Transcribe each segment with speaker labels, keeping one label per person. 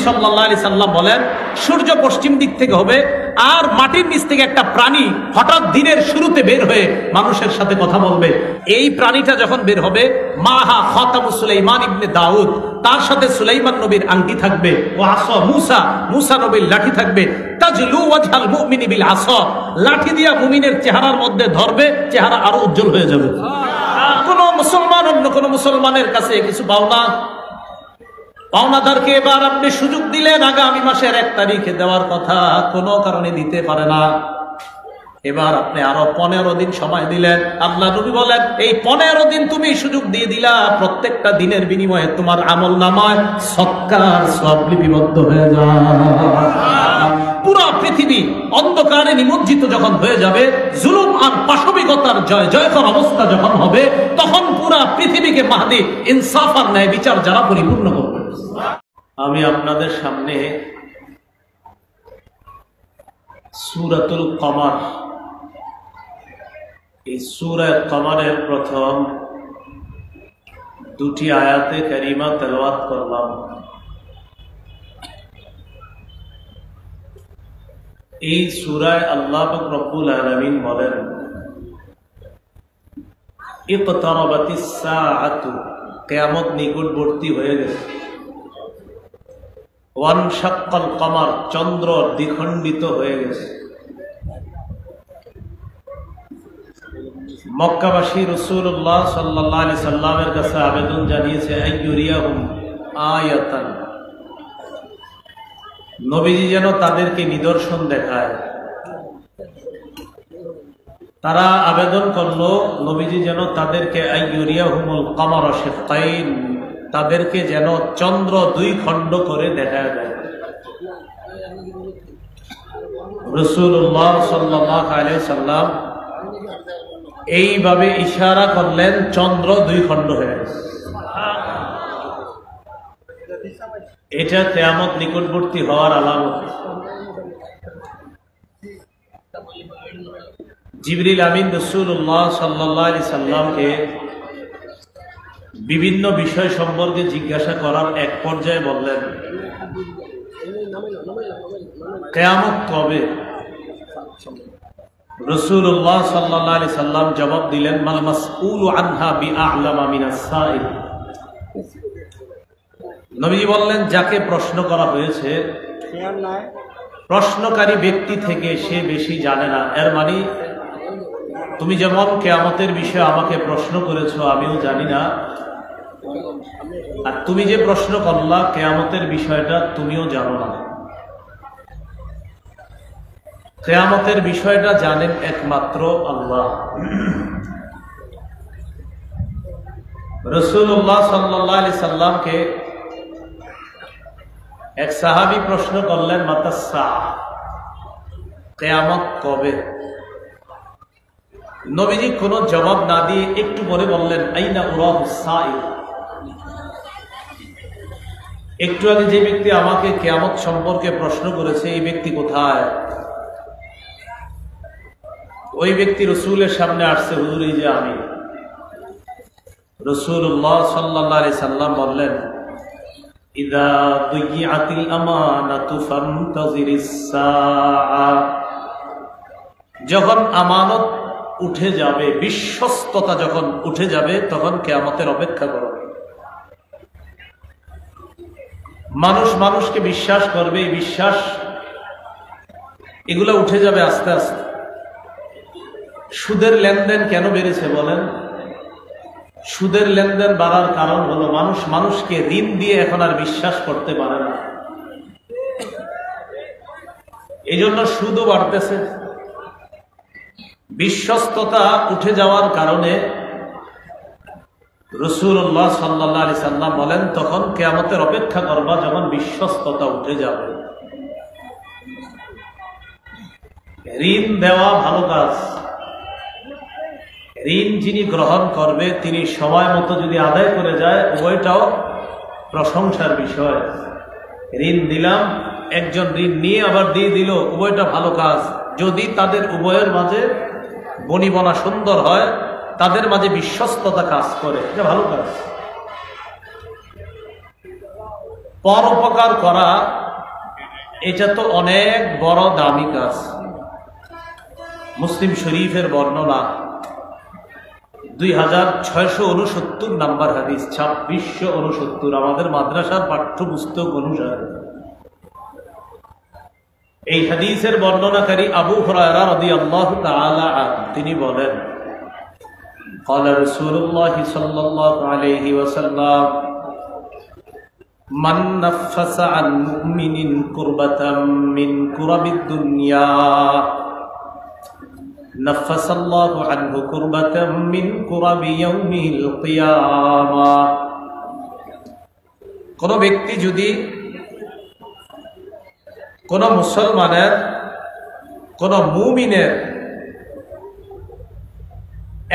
Speaker 1: সাল্লাল্লাহু আলাইহি সাল্লাম বলেন, সূর্য পশ্চিম দিক থেকে হবে আর মাটির নিচ থেকে একটা প্রাণী হঠাৎ দিনের শুরুতে বের হয়ে মানুষের সাথে কথা বলবে। এই প্রাণীটা যখন বের হবে, মাহা খাতামু সুলাইমান ইবনে দাউদ, তার সাথে সুলাইমান নবীর আংটি থাকবে, ও আসা মুসা, মুসা নবীর লাঠি থাকবে। তাজলু ওয়াজহাল মুমিনি বিল আসা, লাঠি দিয়া মুমিনের চেহারার মধ্যে ধরবে, চেহারা আরো উজ্জ্বল হয়ে যাবে। কোন মুসলমান অন্য কোন মুসলমানের কাছে কিছু পাওনা, পাওনাদারকে এবার আপনি সুযোগ দিলেন আগামী মাসের 1 তারিখে দেওয়ার কথা, কোনো কারণে দিতে পারে না। এবার আপনি আরো 15 দিন সময় দিলেন। আল্লাহ নবী বলেন, এই 15 দিন তুমি সুযোগ দিয়ে দিলা, প্রত্যেকটা দিনের বিনিময়ে তোমার আমল নামায় সৎকার সব লিপিবদ্ধ হয়ে যায়। পুরা পৃথিবী অন্ধকারে নিমজ্জিত যখন হয়ে যাবে, জুলুম আর পাশবিকতার জয় জয়কর অবস্থা যখন হবে, তখন পুরা পৃথিবীকে মাহদি ইনসাফ আর ন্যায় বিচার যারা পরিপূর্ণ করবে। আমি আপনাদের সামনে সূরাতুল কমার, এই সূরা কমারের প্রথম 2টি আয়াতে কারিমা তেলাওয়াত করলাম। এই সূরায় আল্লাহ পাক রব্বুল আলামিন বলেন, ইকতারাবাতিস সাআতু, কিয়ামত নিকটবর্তী হয়ে গেছে। ওয়ানশাক্কাল কমার, চন্দ্র দ্বিখণ্ডিত হয়ে গেছে। মক্কাবাসী রাসূলুল্লাহ সাল্লাল্লাহু আলাইহি সাল্লামের কাছে আবেদন জানিয়েছে, আইয়ুরিয়াহুম আয়াতান, নবীজি যেন তাদেরকে নিদর্শন দেখায়। তারা আবেদন করলো, নবীজি যেন তাদেরকে আইয়ুরিয়াহুমুল কমার শিফতাইন, তাদেরকে যেন চন্দ্র 2 খণ্ড করে দেখা যায়। রাসূলুল্লাহ সাল্লাল্লাহু আলাইহি সাল্লাম এইভাবে ইশারা করলেন, চন্দ্র 2 খণ্ড হয়ে গেছে। এটা কিয়ামত নিকটবর্তী হওয়ার আলামত। জিবরিল আমিন রাসূলুল্লাহ সাল্লাল্লাহু আলাইহি সাল্লামকে বিভিন্ন বিষয় সম্পর্কে জিজ্ঞাসা করার এক পর্যায়ে বললেন, কিয়ামত কবে? রাসূলুল্লাহ সাল্লাল্লাহু আলাইহি সাল্লাম জবাব দিলেন, মাল মাসউলু আনহা বিআ'লামা মিনাস সাইল। নবী বললেন, যাকে প্রশ্ন করা হয়েছে প্রশ্নকারী ব্যক্তি থেকে সে বেশি জানে না। এর মানে তুমি যেমন কিয়ামতের বিষয়ে আমাকে প্রশ্ন করেছো, আমিও জানি না, আর তুমি যে প্রশ্ন করলা কিয়ামতের বিষয়টা তুমিও জানো না। কিয়ামতের বিষয়টা জানেন একমাত্র আল্লাহ। রাসূলুল্লাহ সাল্লাল্লাহু আলাইহি সাল্লামকে এক সাহাবী প্রশ্ন করলেন, মাতাস সাআহ, কিয়ামত কবে? নবীজি কোনো জবাব না দিয়ে একটু পরে বললেন, আইনা উরাহুস সাইল। একটু আগে যে ব্যক্তি আমাকে কিয়ামত সম্পর্কে প্রশ্ন করেছে, এই ব্যক্তি কোথায়? ওই ব্যক্তি রাসূলের সামনে আসছে, হুজুর এই যে আমি। রাসূলুল্লাহ সাল্লাল্লাহু আলাইহি সাল্লাম বললেন, ইযা দুইয়াতিল আমানাতু ফান্তাজিরিস সাআ, যখন আমানত উঠে যাবে, বিশ্বস্ততা যখন উঠে যাবে, তখন কিয়ামতের অপেক্ষা করো। মানুষ মানুষকে বিশ্বাস করবে, এই বিশ্বাস এগুলো উঠে যাবে আস্তে আস্তে। সুদের লেনদেন কেন বেড়েছে বলেন? সুদের লেনদেন বাড়ার কারণ হলো মানুষ মানুষকে ঋণ দিয়ে এখন আর বিশ্বাস করতে পারে না, এই জন্য সুদও বাড়তেছে। বিশ্বস্ততা উঠে যাওয়ার কারণে রাসূলুল্লাহ সাল্লাল্লাহু আলাইহি সাল্লাম বলেন, তখন কিয়ামতের অপেক্ষা করবা যখন বিশ্বস্ততা উঠে যাবে। ঋণ দেওয়া ভালো কাজ, ঋণ যিনি গ্রহণ করবে তিনি সময় মতো যদি আদায় করে যায়, উভয়টাও প্রশংসার বিষয়। ঋণ দিলাম, একজন ঋণ নিয়ে আবার দিয়ে দিল, উভয়টা ভালো কাজ। যদি তাদের উভয়ের মাঝে বনিবনা সুন্দর হয়, তাদের মাঝে বিশ্বস্ততা কাজ করে, এটা ভালো কাজ। পরোপকার করা এটা তো অনেক বড় দামি কাজ। মুসলিম শরীফের বর্ণনা 2669 নম্বর হাদিস, 2669 আমাদের মাদ্রাসার পাঠ্যপুস্তক অনুসারে। এই হাদিসের বর্ণনাকারী আবু হুরায়রা রাদিয়াল্লাহু তাআলা আনহু তিনি বলেন, قال رسول الله صلى الله عليه وسلم من نفس عن مؤمن كربة من كرب الدنيا نفس الله عنه كربة من كرب يوم القيامة। কোন ব্যক্তি যদি কোন মুসলমানের, কোন মুমিনের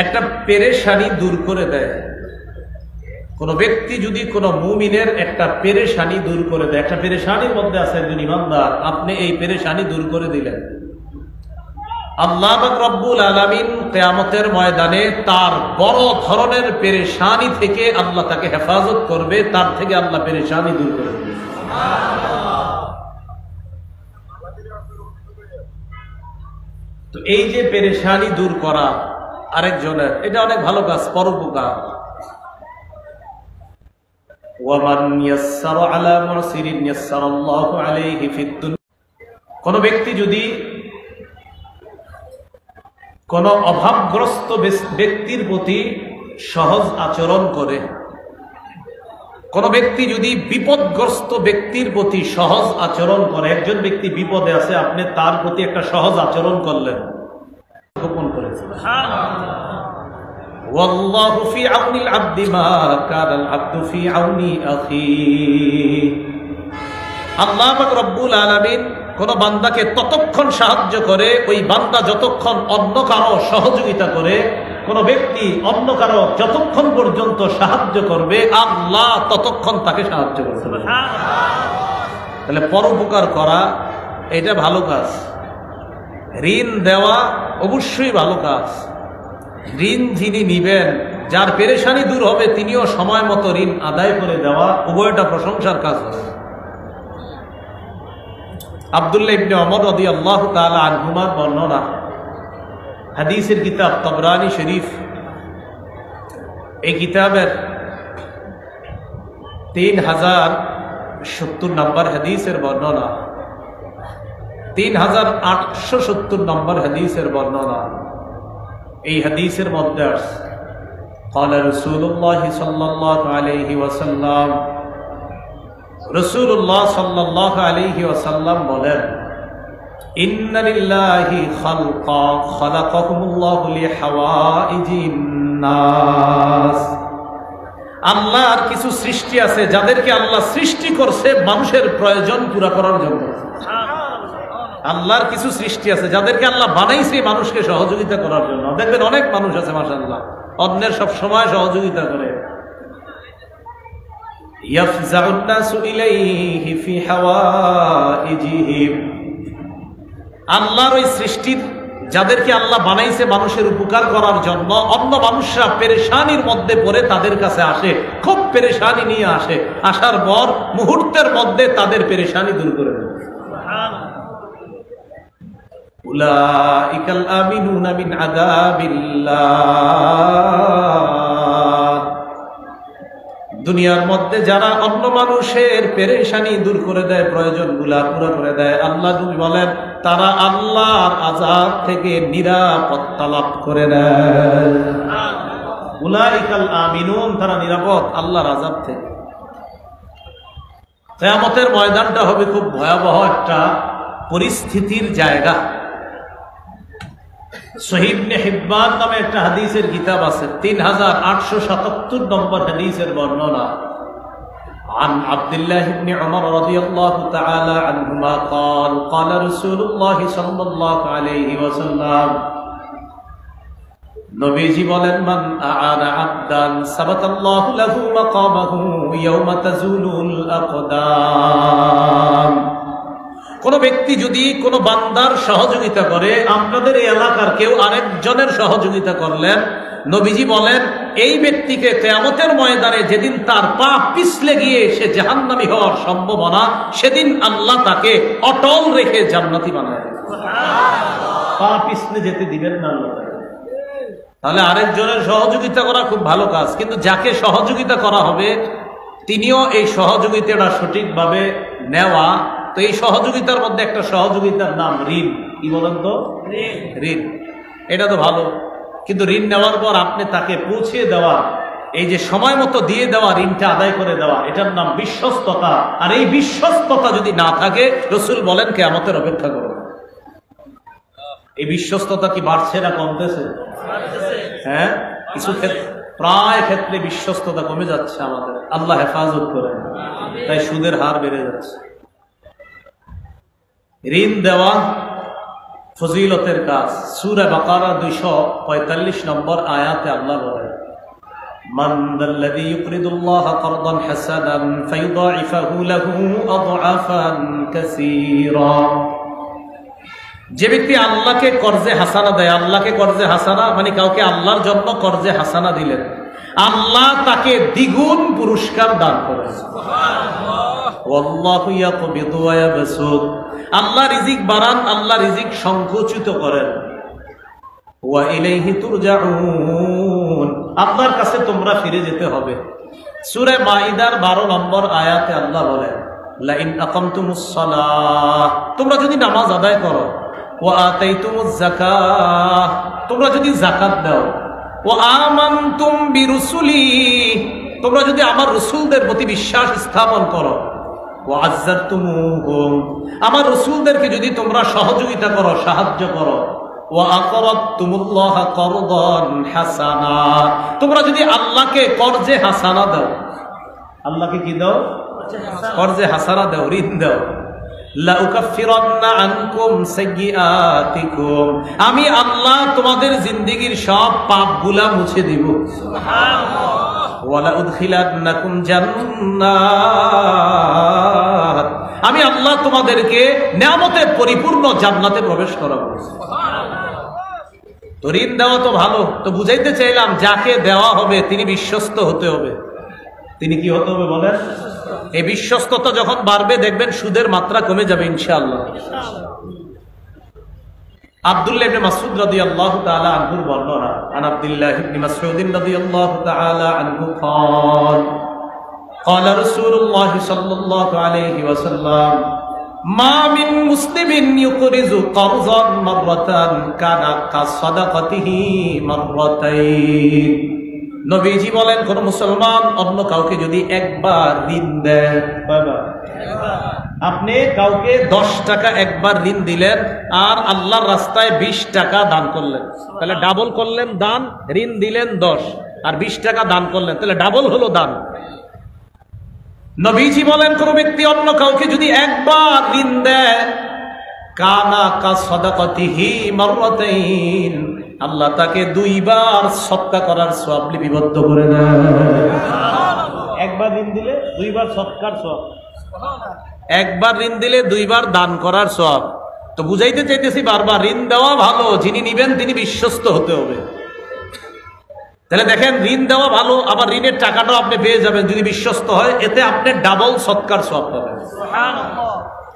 Speaker 1: একটা পেরেশানি দূর করে দেয়, কোন ব্যক্তি যদি কোন মুমিনের একটা পেরেশানি দূর করে দেয়, একটা পেরেশানির মধ্যে আছে একজন ইমানদার, আপনি এই পেরেশানি দূর করে দিলেন, আল্লাহ পাক রব্বুল আলামিন কিয়ামতের ময়দানে তার বড় ধরনের পেরেশানি থেকে আল্লাহ তাকে হেফাজত করবে, তার থেকে আল্লাহ পেরেশানি দূর করে দেবে। তো এই যে পেরেশানি দূর করা আরেকজনের, এটা অনেক ভালো কাজ, পরোপকার। কোন ব্যক্তি যদি কোন অভাবগ্রস্ত ব্যক্তির প্রতি সহজ আচরণ করে, কোন ব্যক্তি যদি বিপদগ্রস্ত ব্যক্তির প্রতি সহজ আচরণ করে, একজন ব্যক্তি বিপদে আছে, আপনি তার প্রতি একটা সহজ আচরণ করলেন, গোপন করেছেন। ওয়াল্লাহু ফি আউনিল আবদি মা কানাল আবদু ফি আউনি আখিহি। আল্লাহ পাক রব্বুল আলামিন কোন বান্দাকে ততক্ষণ সাহায্য করে, ওই বান্দা যতক্ষণ অন্য কারো সহযোগিতা করে, কোন ব্যক্তি অন্য কারো যতক্ষণ পর্যন্ত সাহায্য করবে, আল্লাহ ততক্ষণ তাকে সাহায্য করতে পারে। তাহলে পরোপকার করা এটা ভালো কাজ। ঋণ দেওয়া অবশ্যই ভালো কাজ। ঋণ যিনি নিবেন, যার পেরেশানি দূর হবে, তিনিও সময় মতো ঋণ আদায় করে দেওয়া, উভয়টা প্রশংসার কাজ হবে। আব্দুল্লাহ ইবনে ওমর রাদিয়াল্লাহু তাআলা আনহুমার বর্ণনা, হাদিসের কিতাব তাবরানী শরীফ, এই কিতাবের 3070 নম্বর হাদিসের বর্ণনা, 3870 নম্বর হাদিসের বর্ণনা। এই হাদিসের মধ্যে আছে, قال رسول الله صلى الله عليه وسلم, রাসূলুল্লাহ সাল্লাল্লাহু আলাইহি ওয়াসাল্লাম বলেন, ইন্না লিল্লাহি খালকা খালাকাহুমুল্লাহু লিহাওয়াইজিন নাস। আল্লাহর কিছু সৃষ্টি আছে যাদেরকে আল্লাহ সৃষ্টি করছে মানুষের প্রয়োজন পুরা করার জন্য। আল্লাহর কিছু সৃষ্টি আছে যাদেরকে আল্লাহ বানাইছে মানুষকে সহযোগিতা করার জন্য। দেখবেন অনেক মানুষ আছে মাশাআল্লাহ, অন্যের সব সময় সহযোগিতা করে। ইয়াফজাউন নাসু ইলাইহি ফি হাওয়াইজিহিম। আল্লাহর ওই সৃষ্টির যাদেরকে আল্লাহ বানাইছে মানুষের উপকার করার জন্য, অন্য মানুষরা পেরেশানির মধ্যে পড়ে তাদের কাছে আসে, খুব পেরেশানি নিয়ে আসে, আসার পর মুহূর্তের মধ্যে তাদের পেরেশানি দূর করে দেয়। উলাইকাল আমিনুনা মিন আযাবিল্লাহ। দুনিয়ার মধ্যে যারা অন্য মানুষের পেরেশানি দূর করে দেয়, প্রয়োজনগুলা পুরো করে দেয়, আল্লাহ নবী বলেন তারা আল্লাহর আযাব থেকে নিরাপত্তা লাভ করে নেয়। উলাইকাল আমিনুন, তারা নিরাপদ আল্লাহর আযাব থেকে। কিয়ামতের ময়দানটা হবে খুব ভয়াবহ একটা পরিস্থিতির জায়গা। সহিহ ইবনে হিব্বান নামে একটা হাদিসের কিতাব আছে, 3877 নম্বর হাদিসের বর্ণনা। عن عبد الله بن عمر رضي الله تعالى عنهما قال قال رسول الله صلى الله عليه وسلم, নবীজি বলেন, মান আ'আনা আবদান সাবাতাল্লাহু লাহু মাকামাহু ইয়াওমা তাজুলুল আকদাম। কোন ব্যক্তি যদি কোন বান্দার সহযোগিতা করে, আপনাদের এই এলাকার কেউ আরেকজনের সহযোগিতা করলেন, নবীজি বলেন এই ব্যক্তিকে কিয়ামতের ময়দানে যেদিন তার পা পিছলে গিয়ে সে জাহান্নামী হওয়ার সম্ভাবনা, সেদিন আল্লাহ তাকে অটল রেখে জান্নাতি বানায় দেবেন। পা পিছলে যেতে দিবেন না আল্লাহ। তাহলে আরেকজনের সহযোগিতা করা খুব ভালো কাজ, কিন্তু যাকে সহযোগিতা করা হবে তিনিও এই সহযোগিতাটা সঠিকভাবে নেওয়া। তো এই সহযোগিতার মধ্যে একটা সহযোগিতার নাম ঋণ। কি বলেন তো? ঋণ। এটা তো ভালো, কিন্তু ঋণ নেওয়ার পর আপনি তাকে পৌঁছিয়ে দেওয়া, এই যে সময় মতো দিয়ে দেওয়া, ঋণটা আদায় করে দেওয়া, এটার নাম বিশ্বস্ততা। আর এই বিশ্বস্ততা যদি না থাকে, রাসূল বলেন কিয়ামতের অপেক্ষা করো। এই বিশ্বস্ততা কি বাড়ছে না কমতেছে? হ্যাঁ, কিছু ক্ষেত্রে, প্রায় ক্ষেত্রে বিশ্বস্ততা কমে যাচ্ছে আমাদের। আল্লাহ হেফাজত করেন। তাই সুদের হার বেড়ে যাচ্ছে। ঋণ দেওয়া ফজিলতের কাজ। সূরা বাকারা 245 নম্বর আয়াতে আল্লাহ বলেন, মান যাল্লাযী ইউকরিদুল্লাহ কারদান হাসানান ফায়ুদাইফাহু লাহু আদআফান কাসীরা। যে ব্যক্তি আল্লাহকে কর্জে হাসানা দেয়, আল্লাহকে কর্জে হাসানা মানে কাউকে আল্লাহর জন্য কর্জে হাসানা দিলেন, আল্লাহ তাকে দ্বিগুণ পুরস্কার দান করেন। ওয়াল্লাহু ইয়াকবিদু ওয়া ইয়াবসুত। আল্লাহ রিজিক বাড়ান, আল্লাহ রিজিক সংকুচিত করেন। ওয়া ইলাইহি তুরজাউন। আল্লাহর কাছে তোমরা ফিরে যেতে হবে। সূরা মাইদার 12 নম্বর আয়াতে আল্লাহ বলেন, লা ইন আকামতুমুস সালাহ, তোমরা যদি নামাজ আদায় করো, ওয়া আতাইতুমুজ যাকাত, তোমরা যদি যাকাত দাও, ওয়া আমানতুম বিরুসুলি, তোমরা যদি আমার রাসূলদের প্রতি বিশ্বাস স্থাপন করো, ওয়া আযযারতুমুহুম, আমার রাসূলদেরকে যদি তোমরা সহযোগিতা করো, সাহায্য করো, ওয়া আকরাদতুমুল্লাহ করদান হাসানা, তোমরা যদি আল্লাহকে কর্জে হাসানা দাও, আল্লাহকে কি দাও? কর্জে হাসানা দাও, ঋণ দাও। লা উকাফিরান্না আনকুম সাইয়্যাতিকুম, আমি আল্লাহ তোমাদের জিন্দেগীর সব পাপগুলা মুছে দিব। সুবহানাল্লাহ। ওয়ালা উদখিলান্নাকুম জান্নাত, আমি আল্লাহ তোমাদেরকে নিয়ামতে পরিপূর্ণ জান্নাতে প্রবেশ করাবো। সুবহানাল্লাহ। তো ঋণ দেওয়া তো ভালো, তো বুঝাইতে চাইলাম যাকে দেওয়া হবে তিনি বিশ্বস্ত হতে হবে। তিনি কি হতে হবে বলেন? এই বিশ্বস্ততা যখন বাড়বে দেখবেন সুদের মাত্রা কমে যাবে ইনশাআল্লাহ। আব্দুল্লাহ ইবনে মাসউদ রাদিয়াল্লাহু তাআলা আনহুর বর্ণনা, আন আব্দুল্লাহ ইবনে মাসউদ রাদিয়াল্লাহু তাআলা আনহু قال قال رسول الله صلى الله عليه وسلم ما من مسلم يقرض قرضا مرة كان كصدقته مرتين। নবীজি বলেন, কোন মুসলমান অন্য কাউকে যদি একবার ঋণ দেয়, আপনি কাউকে 10 টাকা একবার ঋণ দিলেন আর আল্লাহর রাস্তায় 20 টাকা দান করলেন, তাহলে ডাবল করলেন দান। ঋণ দিলেন 10 আর 20 টাকা দান করলেন, তাহলে ডাবল হলো দান। নবীজি বলেন, কোন ব্যক্তি অন্য কাউকে যদি একবার ঋণ দেয়, কানা কা সাদাকাতিহি মাররাতাইন, আল্লাহ তাকে 2 বার সদকা করার সওয়াব লিপিবদ্ধ করে দেয়। একবার ঋণ দিলে 2 বার সদকার সওয়াব, একবার ঋণ দিলে 2 বার দান করার সওয়াব। তো বুঝাইতে চাইতেছি বারবার, ঋণ দেওয়া ভালো, যিনি নিবেন তিনি বিশ্বস্ত হতে হবে। তাহলে দেখেন, ঋণ দেওয়া ভালো, আবার ঋণের টাকাটাও আপনি পেয়ে যাবেন যদি বিশ্বস্ত হয়, এতে আপনি ডাবল সদকার সওয়াব পাবেন। সুবহানাল্লাহ।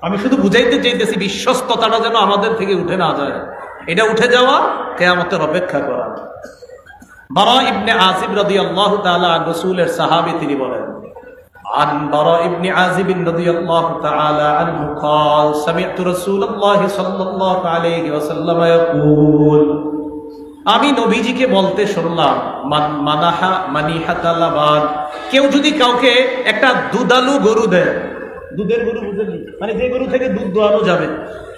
Speaker 1: আমি শুধু বুঝাইতে চাইতেছি বিশ্বস্ততাটা যেন আমাদের থেকে উঠে না যায়। এটা উঠে যাওয়া কিয়ামতের অপেক্ষা করা। বারা ইবনে আযিব রাদিয়াল্লাহু তাআলা রাসূলের সাহাবী, তিনি বলেন, عن براء بن عازب رضي الله تعالى عنه قال سمعت رسول الله صلى الله عليه وسلم يقول, আমি নবীজিকে বলতে শুনলাম, মান মানাহা মানিহাতা লাবান, কেউ যদি কাউকে একটা দুধালু গরু দেয়, দুধের গরু বুঝেন, মানে যে গরু থেকে দুধ দোয়ানো যাবে,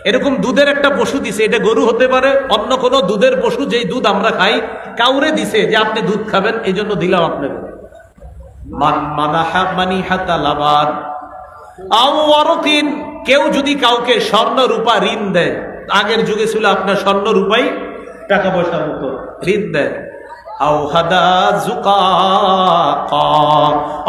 Speaker 1: এরকম দুধের একটা পশু দিছে, এটা গরু হতে পারে, অন্য কোনো দুধের পশু, যেই দুধ আমরা খাই, কাউরে দিছে যে আপনি দুধ খাবেন, এই জন্য দিলাম আপনাকে। কেউ যদি কাউকে স্বর্ণ রূপা ঋণ দেয়, আগের যুগে ছিল আপনার স্বর্ণ রূপাই টাকা পয়সার মতো ঋণ দেয়,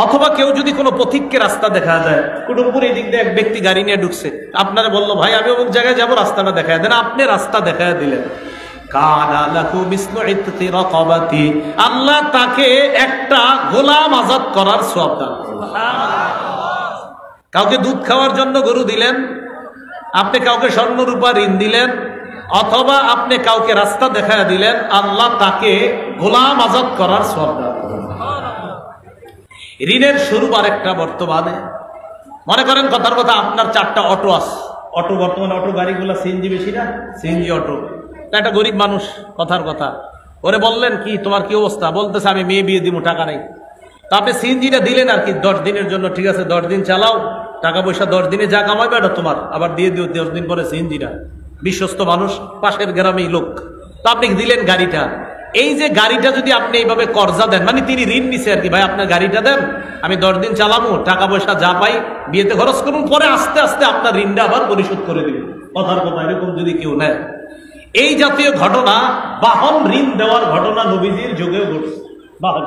Speaker 1: অথবা কেউ যদি কোনো পথিককে রাস্তা দেখা যায়, কুটুমপুর এই দিক দিয়ে এক ব্যক্তি গাড়ি নিয়ে ঢুকছে, আপনারা বললো ভাই আমি অমুক জায়গায় যাবো, রাস্তাটা দেখা দেন, আপনি রাস্তা দেখা দিলেন, কানা লাহু মিসলু ইতকি রাকাবাতি, আল্লাহ তাকে একটা গোলাম আজাদ করার সওয়াব দান করবেন। কাউকে দুধ খাওয়ার জন্য গরু দিলেন, আপনি কাউকে স্বর্ণ রূপা ঋণ দিলেন, অথবা আপনি কাউকে রাস্তা দেখায় দিলেন, আল্লাহ তাকে গোলাম আজাদ করার সওয়াব দান করবেন। ঋণের স্বরূপ আরেকটা, বর্তমানে মনে করেন কথার কথা আপনার 4টা অটো আছে, অটো বর্তমানে অটো গাড়িগুলো সিএনজি বেশি না, সিএনজি অটো, একটা গরিব মানুষ কথার কথা, ওরে বললেন কি তোমার কি অবস্থা, বলতেছে আমি মেয়ে বিয়ে দিব, টাকা নেই। তা আপনি সিএনজিটা দিলেন আর কি 10 দিনের জন্য, ঠিক আছে 10 দিন চালাও, টাকা পয়সা 10 দিনে যা কামাইবে এটা তোমার, আবার দিয়ে দিও 10 দিন পরে সিএনজিটা। বিশ্বস্ত মানুষ, পাশের গ্রামেই লোক, তো আপনি দিলেন গাড়িটা। এই যে গাড়িটা যদি আপনি এইভাবে কর্জা দেন, মানে তিনি ঋণ নিছে আর কি, ভাই আপনার গাড়িটা দেন, আমি 10 দিন চালাবো, টাকা পয়সা যা পাই বিয়েতে খরচ করুন, পরে আস্তে আস্তে আপনার ঋণটা আবার পরিশোধ করে দিব, কথার কথা এরকম যদি কেউ নেয়। এই জাতীয় ঘটনা, বাহন ঋণ দেওয়ার ঘটনা নবীজির যুগেও ঘটছে, বাহন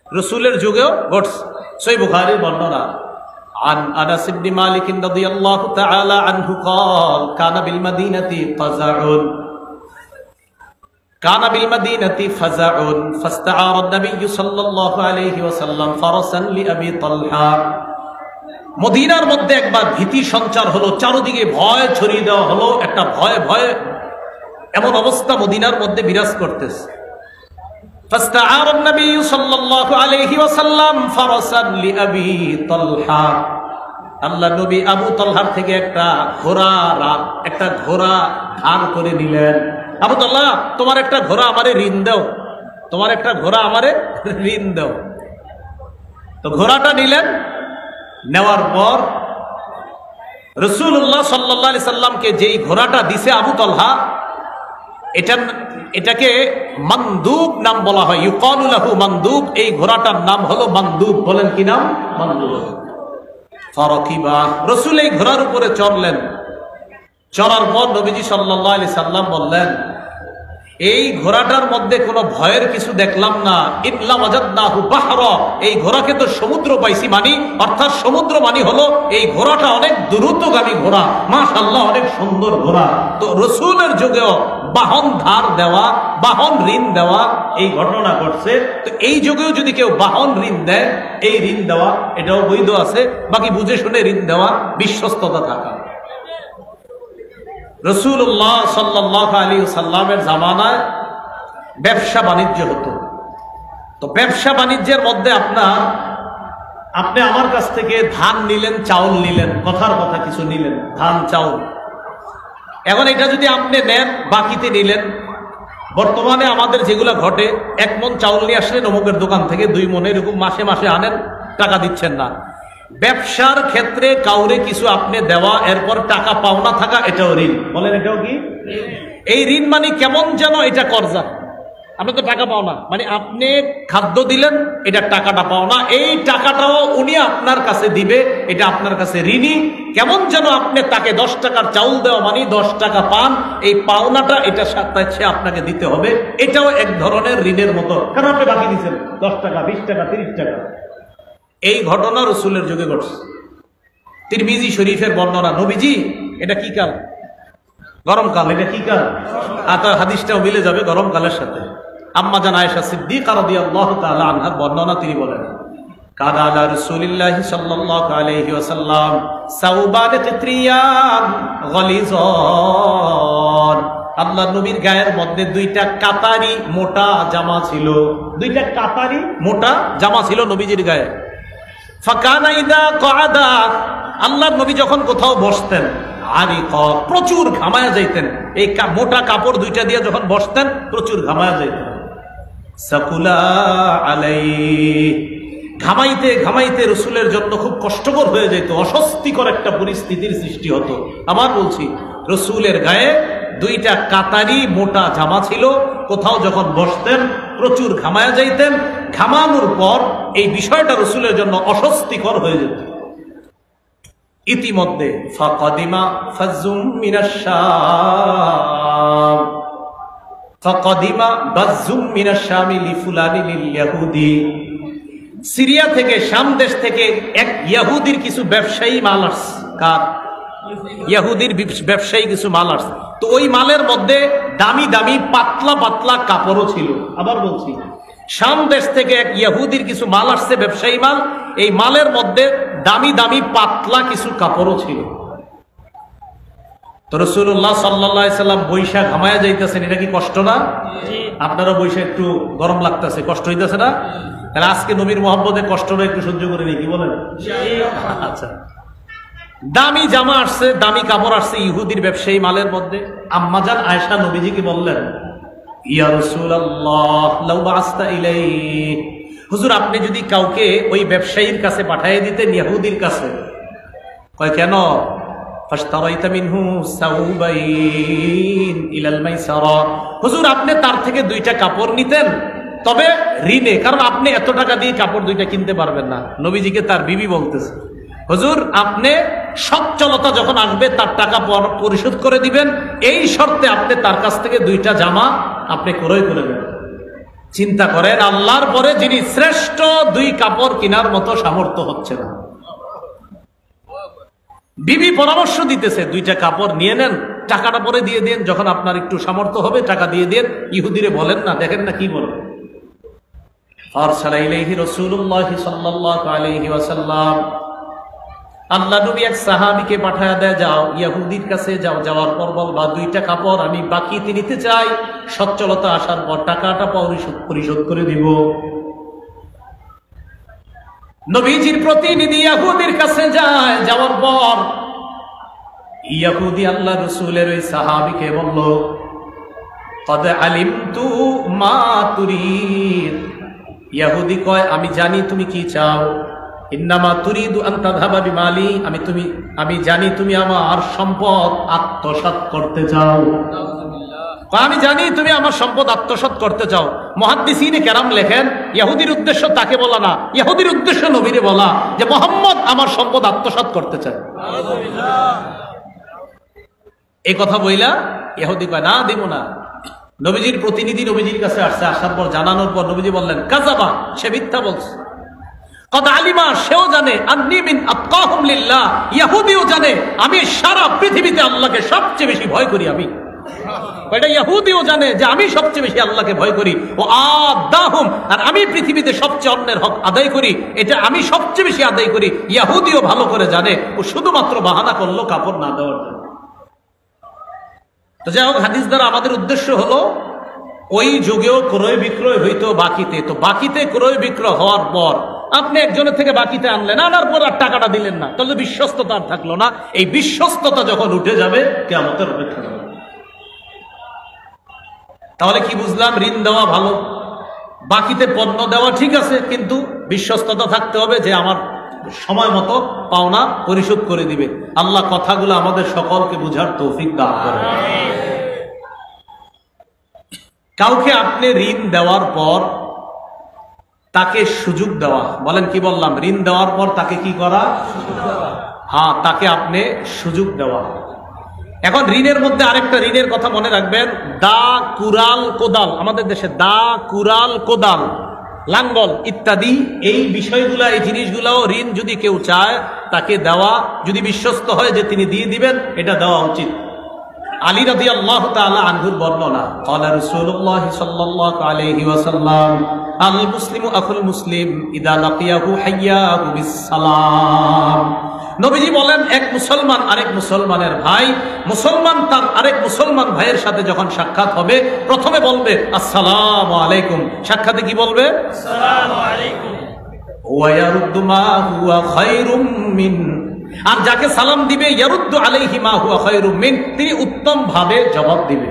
Speaker 1: রাসূলের যুগেও ঘটছে। সহিহ বুখারীর বর্ণনা, عن أنس بن مالك رضي الله تعالى عنه قال كان بالمدينة فزع فاستعار النبي صلى الله عليه وسلم فرسا لأبي طلحة। মদিনার মধ্যে একবার ভীতি সঞ্চার হলো, চারদিকে ভয় ছড়িয়ে দেওয়া হলো, একটা ভয় ভয় এমন অবস্থা মদিনার মধ্যে বিরাজ করতেছে। فاستعار النبي صلى الله عليه وسلم فرسا لأبي طلحة। আল্লাহ নবী আবু তলহার থেকে একটা ঘোড়া ধার করে নিলেন। আবু তলহা, তোমার একটা ঘোড়া আমারে ঋণ দাও, তোমার একটা ঘোড়া আমারে ঋণ দাও। তো ঘোড়াটা নিলেন, নেওয়ার পর রাসূলুল্লাহ সাল্লাল্লাহু আলাইহি সাল্লামকে যেই ঘোড়াটা দিছে আবু তলহা, এটাকে মানদুব নাম বলা হয়, ইউকালু লাহু মানদুব। এই ঘোড়াটার নাম হলো মানদুব। বলেন কি নাম? মানদুব। ফারাকিবা, রাসূল এই ঘোড়ার উপরে চড়লেন। চড়ার পর নবীজি সাল্লাল্লাহু আলাইহি সাল্লাম বললেন, এই ঘোড়াটার মধ্যে কোনো ভয়ের কিছু দেখলাম না। ইল্লা ওয়াজাদনাহু বাহরা, এই ঘোড়াকে তো সমুদ্র পাইছি মানি, অর্থাৎ সমুদ্র মানি হলো এই ঘোড়াটা অনেক দ্রুতগামী ঘোড়া, মাশাআল্লাহ অনেক সুন্দর ঘোড়া। তো রাসূলের যুগেও বাহন ধার দেওয়া, বাহন ঋণ দেওয়া এই ঘটনা ঘটছে। তো এই যুগেও যদি কেউ বাহন ঋণ দেয়, এই ঋণ দেওয়া এটাও বৈধ আছে। বাকি বুঝে শুনে ঋণ দেওয়া, বিশ্বস্ততা থাকা। রাসূলুল্লাহ সাল্লাল্লাহু আলাইহি ওয়াসাল্লামের জামানায় ব্যবসা বাণিজ্য হতো। তো ব্যবসা বাণিজ্যের মধ্যে আপনি আমার কাছ থেকে ধান নিলেন, চাউল নিলেন, কথার কথা কিছু নিলেন, ধান চাউল। এখন এটা যদি আপনি নেন, বাকিতে নিলেন। বর্তমানে আমাদের যেগুলো ঘটে, 1 মণ চাউল নিয়ে আসলেন অমুকের দোকান থেকে, 2 মণ, এরকম মাসে মাসে আনেন, টাকা দিচ্ছেন না। ব্যবসার ক্ষেত্রে কাউরে কিছু আপনি দেওয়া, এরপর টাকা পাওনা থাকা, এটাও ঋণ। বলেন এটাও কি? এই ঋণ মানে কেমন যেন এটা কর্জা, আপনি তো টাকা পাও না, মানে আপনি খাদ্য দিলেন, এটা টাকাটা পাও না, এই টাকাটাও উনি আপনার কাছে দিবে, এটা আপনার কাছে ঋণী। কেমন যেন আপনি তাকে 10 টাকার চাউল দেওয়া মানে 10 টাকা পান, এই পাওনাটা এটা সে আপনাকে দিতে হবে, এটাও এক ধরনের ঋণের মতো, কারণ আপনি বাকি দিচ্ছেন 10 টাকা, 20 টাকা, 30 টাকা। এই ঘটনা রাসূলের যুগে ঘটছে। তিরমিজি শরীফের বর্ণনা, নবীজি, এটা কি কাল? গরমকাল। এটা কি কাল? আর হাদিসটাও মিলে যাবে গরমকালের সাথে। আম্মা জান আয়েশা সিদ্দিকা রাদিয়াল্লাহু তাআলা আনহার বর্ণনা, তিনি বলেন, কানা আলা রাসূলিল্লাহি সাল্লাল্লাহু আলাইহি ওয়াসাল্লাম সাউবান কিত্রিয়ান গালিজান। আল্লাহর নবীর গায়ের মধ্যে 2টা কাতারি মোটা জামা ছিল, 2টা কাতারি মোটা জামা ছিল নবীজির গায়ে। ফাকানা ইদা ক্বাদা, আল্লাহর নবী যখন কোথাও বসতেন, আরিকা, প্রচুর ঘামায়া যাইতেন। এই মোটা কাপড় 2টা দিয়ে যখন বসতেন, প্রচুর ঘামায়া যাইতেন। সাকুলা আলাইহি, ঘামাইতে ঘামাইতে রাসূলের জন্য খুব কষ্টকর হয়ে যেত, অস্বস্তিকর একটা পরিস্থিতির সৃষ্টি হতো। আবার বলছি, রাসূলের গায়ে 2টা কাতারি মোটা জামা ছিল, কোথাও যখন বসতেন প্রচুর ঘামায়া যাইতেন। ঘামানোর পর এই বিষয়টা রাসূলের জন্য অস্বস্তিকর হয়ে যেত। ইতিমধ্যে ফাকাদিমা ফাজুম মিনাশ শাম, ফাকাদিমা বাজুম মিনাশ শামি লিফুলানি লিল ইয়াহুদি, সিরিয়া থেকে, শাম দেশ থেকে এক ইহুদির কিছু ব্যবসায়ী মাল আসছে। কার? ইহুদির ব্যবসায়ী কিছু মাল আসছে, তো ওই মালের মধ্যে দামি দামি পাতলা পাতলা কাপড়ও ছিল। আবার বলছি, শাম দেশ থেকে এক ইহুদির কিছু মাল আসছে, ব্যবসায়ী মাল। এই মালের মধ্যে দামি দামি পাতলা কিছু কাপড়ও ছিল। তো রাসূলুল্লাহ সাল্লাল্লাহু আলাইহি সাল্লাম বৈশা ঘামায়া যাইতেছেন, এটা কি কষ্ট না? আপনারা বৈশা একটু গরম লাগতেছে, কষ্ট হইতেছে না? তাহলে আজকে নবীর মহব্বতে কষ্টটা একটু সহ্য করে নিই, কি বলেন? আচ্ছা, দামি জামা আসছে, দামি কাপড় আসছে ইহুদির ব্যবসায়ী মালের মধ্যে। আম্মাজান আয়েশা নবীজিকে বললেন, ইয়া রাসূলুল্লাহ লাউ বাসতা ইলাইহি, হুজুর আপনি যদি কাউকে ওই ব্যবসায়ীর কাছে পাঠিয়ে দিতেন, ইহুদির কাছে। কয় কেন? ফাশতারাইতা মিনহু সাউবাইন ইলাল মাইসারা, হুজুর আপনি তার থেকে দুইটা কাপড় নিতেন, তবে ঋণে, কারণ আপনি এত টাকা দিয়ে কাপড় দুইটা কিনতে পারবেন না। নবীজিকে তার বিবি বলতেছে, হুজুর আপনি সচ্ছলতা যখন আসবে তার টাকা পরিশোধ করে দিবেন, এই শর্তে আপনি তার কাছ থেকে দুইটা জামা আপনি ক্রয় করে দেবেন। চিন্তা করেন, আল্লাহর পরে যিনি শ্রেষ্ঠ, দুই কাপড় কেনার মতো সামর্থ্য হচ্ছে না। বিবি পরামর্শ দিতেছে, দুইটা কাপড় নিয়ে নেন, টাকাটা পরে দিয়ে দেন, যখন আপনার একটু সামর্থ্য হবে টাকা দিয়ে দেন। ইহুদিরে বলেন না, দেখেন না কি বলেন। আরসালা ইলাইহি রাসূলুল্লাহ সাল্লাল্লাহু আলাইহি ওয়াসাল্লাম, আল্লাহ নবী এক সাহাবীকে পাঠায় দেয়, যাও ইহুদির কাছে যাও, যাওয়ার পর বলবা দুইটা কাপড় আমি বাকিতে নিতে চাই, সচ্ছলতা আসার পর টাকাটা পরিশোধ করে দিব। নবীজির প্রতিনিধি ইহুদির কাছে যায়, যাওয়ার পর ইহুদি আল্লাহ রাসূলের ওই সাহাবীকে বলল, কদ আলিমতু মা তুরিদ, ইহুদি কয় আমি জানি তুমি কি চাও। ইন্নামা তুরিদু আন তাযহাবা বিমালি, আমি জানি তুমি আমার সম্পদ আত্মসাৎ করতে চাও। আমি জানি তুমি আমার সম্পদ আত্মসাৎ করতে চাও। মুহাদ্দিসিনে কেরাম লেখেন, ইহুদির উদ্দেশ্য তাকে বলা না, ইহুদির উদ্দেশ্য নবীরে বলা যে মুহাম্মদ আমার সম্পদ আত্মসাৎ করতে চায়। এই কথা বইলা ইহুদি কয় না, দিব না। নবীজির প্রতিনিধি নবীজির কাছে আসছে, আসার পর জানানোর পর নবীজি বললেন, কাযাবা, সে মিথ্যা বলছে। কদ আলিমা, সেও জানে, আন্নী মিন আতকাহুম লিল্লাহ, ইহুদিও জানে আমি সারা পৃথিবীতে আল্লাহকে সবচেয়ে বেশি ভয় করি। আমি এটা ইহুদিও জানে যে আমি সবচেয়ে বেশি আল্লাহকে ভয় করি। ও আদাহুম, আর আমি পৃথিবীতে সবচেয়ে অন্যের হক আদায় করি, এটা আমি সবচেয়ে বেশি আদায় করি। ইহুদিও ভালো করে জানে, ও শুধুমাত্র বাহানা করলো কাপড় না দেওয়ার জন্য। তো যাই হোক, হাদিস দ্বারা আমাদের উদ্দেশ্য হলো, ওই যুগেও ক্রয় বিক্রয় হইতো বাকিতে। তো বাকিতে ক্রয় বিক্রয় হওয়ার পর আপনি একজনের থেকে বাকিতে আনলেন, আনার পর আর টাকাটা দিলেন না, তাহলে বিশ্বস্ততা আর থাকলো না। এই বিশ্বস্ততা যখন উঠে যাবে, কিয়ামতের অপেক্ষা করবে। তাহলে কি বুঝলাম? ঋণ দেওয়া ভালো, বাকিতে পণ্য দেওয়া ঠিক আছে, কিন্তু বিশ্বস্ততা থাকতে হবে যে আমার সময় মতো পাওনা পরিশোধ করে দিবে। আল্লাহ কথাগুলো আমাদের সকলকে বুঝার তৌফিক দান করেন। কাউকে আপনি ঋণ দেওয়ার পর তাকে সুযোগ দেওয়া, বলেন কি বললাম? ঋণ দেওয়ার পর তাকে কি করা? হ্যাঁ, তাকে আপনি সুযোগ দেওয়া। এখন ঋণের মধ্যে আরেকটা ঋণের কথা মনে রাখবেন, দা, কুরাল, কোদাল। আমাদের দেশে দা, কুরাল, কোদাল, লাঙ্গল ইত্যাদি এই বিষয়গুলা, এই জিনিসগুলাও ঋণ যদি কেউ চায় তাকে দেওয়া, যদি বিশ্বস্ত হয় যে তিনি দিয়ে দিবেন, এটা দেওয়া উচিত। আলী রাদিয়াল্লাহু তাআলা আনহুর বর্ণনা, ক্বালা রাসূলুল্লাহ সাল্লাল্লাহু আলাইহি ওয়াসাল্লাম, আল মুসলিমু আখুল মুসলিম ইদা লাকিয়াহু হাইয়াহু বিসসালাম। নবীজি বলেন, এক মুসলমান আরেক মুসলমানের ভাই, মুসলমান তার আরেক মুসলমান ভাইয়ের সাথে যখন সাক্ষাৎ হবে, প্রথমে বলবে আসসালামু আলাইকুম। সাক্ষাতে কি বলবে? আসসালামু আলাইকুম। ওয়া ইয়ারুদ্দু মা হুয়া খায়রুম মিন, আর যাকে সালাম দিবে, ইয়ারুদ্দু আলাইহি মা হুয়া খায়রুম মিন, তিনি উত্তম ভাবে জবাব দিবে।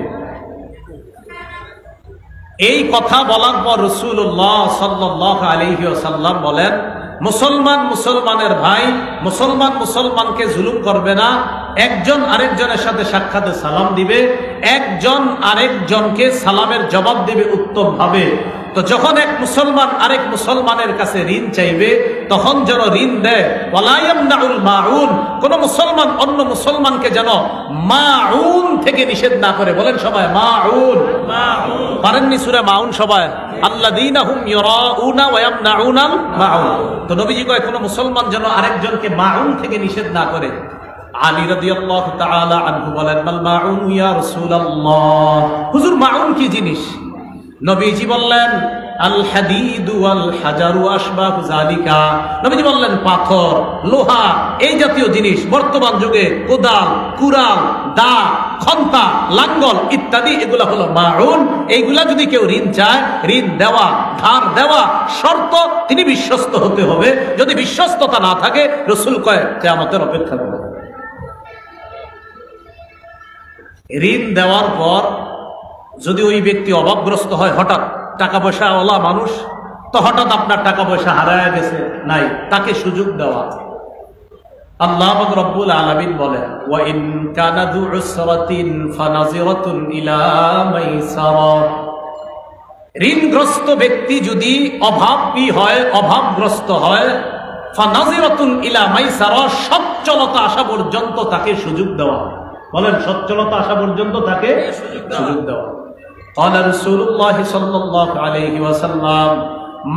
Speaker 1: এই কথা বলার পর রাসূলুল্লাহ সাল্লাল্লাহু আলাইহি ওয়াসাল্লাম বলেন, মুসলমান মুসলমানের ভাই, মুসলমান মুসলমানকে জুলুম করবে না। একজন আরেকজনের সাথে সাক্ষাতে সালাম দিবে, একজন আরেকজনকে সালামের জবাব দিবে উত্তম ভাবে। তো যখন এক মুসলমান আরেক মুসলমানের কাছে ঋণ চাইবে, তখন যেন ঋণ দেয়। ওয়ালা ইয়ামনাউল মাউন, কোন মুসলমান অন্য মুসলমানকে যেন মাউন থেকে নিষেধ না করে। বলেন সবাই মাউন। পারেননি সূরা মাউন সবাই? আল্লাযীনা হুম ইউরাউনা ওয়া ইয়ামনাউনাল মাউন। তো নবীজি কয়, কোন মুসলমান যেন আরেকজনকে মাউন থেকে নিষেধ না করে। আলী রাদিয়াল্লাহু তাআলা আনহু বলেন, মাল মাউন ইয়া রাসূলুল্লাহ, হুজুর মাউন কি জিনিস? নবীজি বললেন, আল হাদিদু ওয়াল হাজারু আশবাহু যালিকা। নবীজি বললেন, পাথর, লোহা, এই জাতীয় জিনিস, বর্তমান যুগে কোদাল, কুড়াল, দা, খন্তা, লাঙ্গল ইত্যাদি, এগুলা হলো মাউন। এইগুলা যদি কেউ ঋণ চায়, ঋণ দেওয়া, ধার দেওয়া শর্ত, তিনি বিশ্বস্ত হতে হবে। যদি বিশ্বস্ততা না থাকে, রাসূল কয় কিয়ামতের অপেক্ষা করবে। ঋণ দেওয়ার পর যদি ওই ব্যক্তি অভাবগ্রস্ত হয়, হঠাৎ টাকা পয়সা ওলা মানুষ তো, হঠাৎ আপনার টাকা পয়সা হারায় গেছে, নাই, তাকে সুযোগ দেওয়া। আল্লাহ পাক রব্বুল আলামিন বলেন, ওয়া ইন কানা যু উসরাতিন ফানাজিরাতুন ইলা মাইসারা। ঋণগ্রস্ত ব্যক্তি যদি অভাবগ্রস্ত হয়, ফানাজিরাতুন ইলা মাইসারা, সচ্ছলতা আসা পর্যন্ত তাকে সুযোগ দেওয়া। বলেন, সচ্ছলতা আসা পর্যন্ত তাকে সুযোগ দেওয়া। قال رسول الله صلى الله عليه وسلم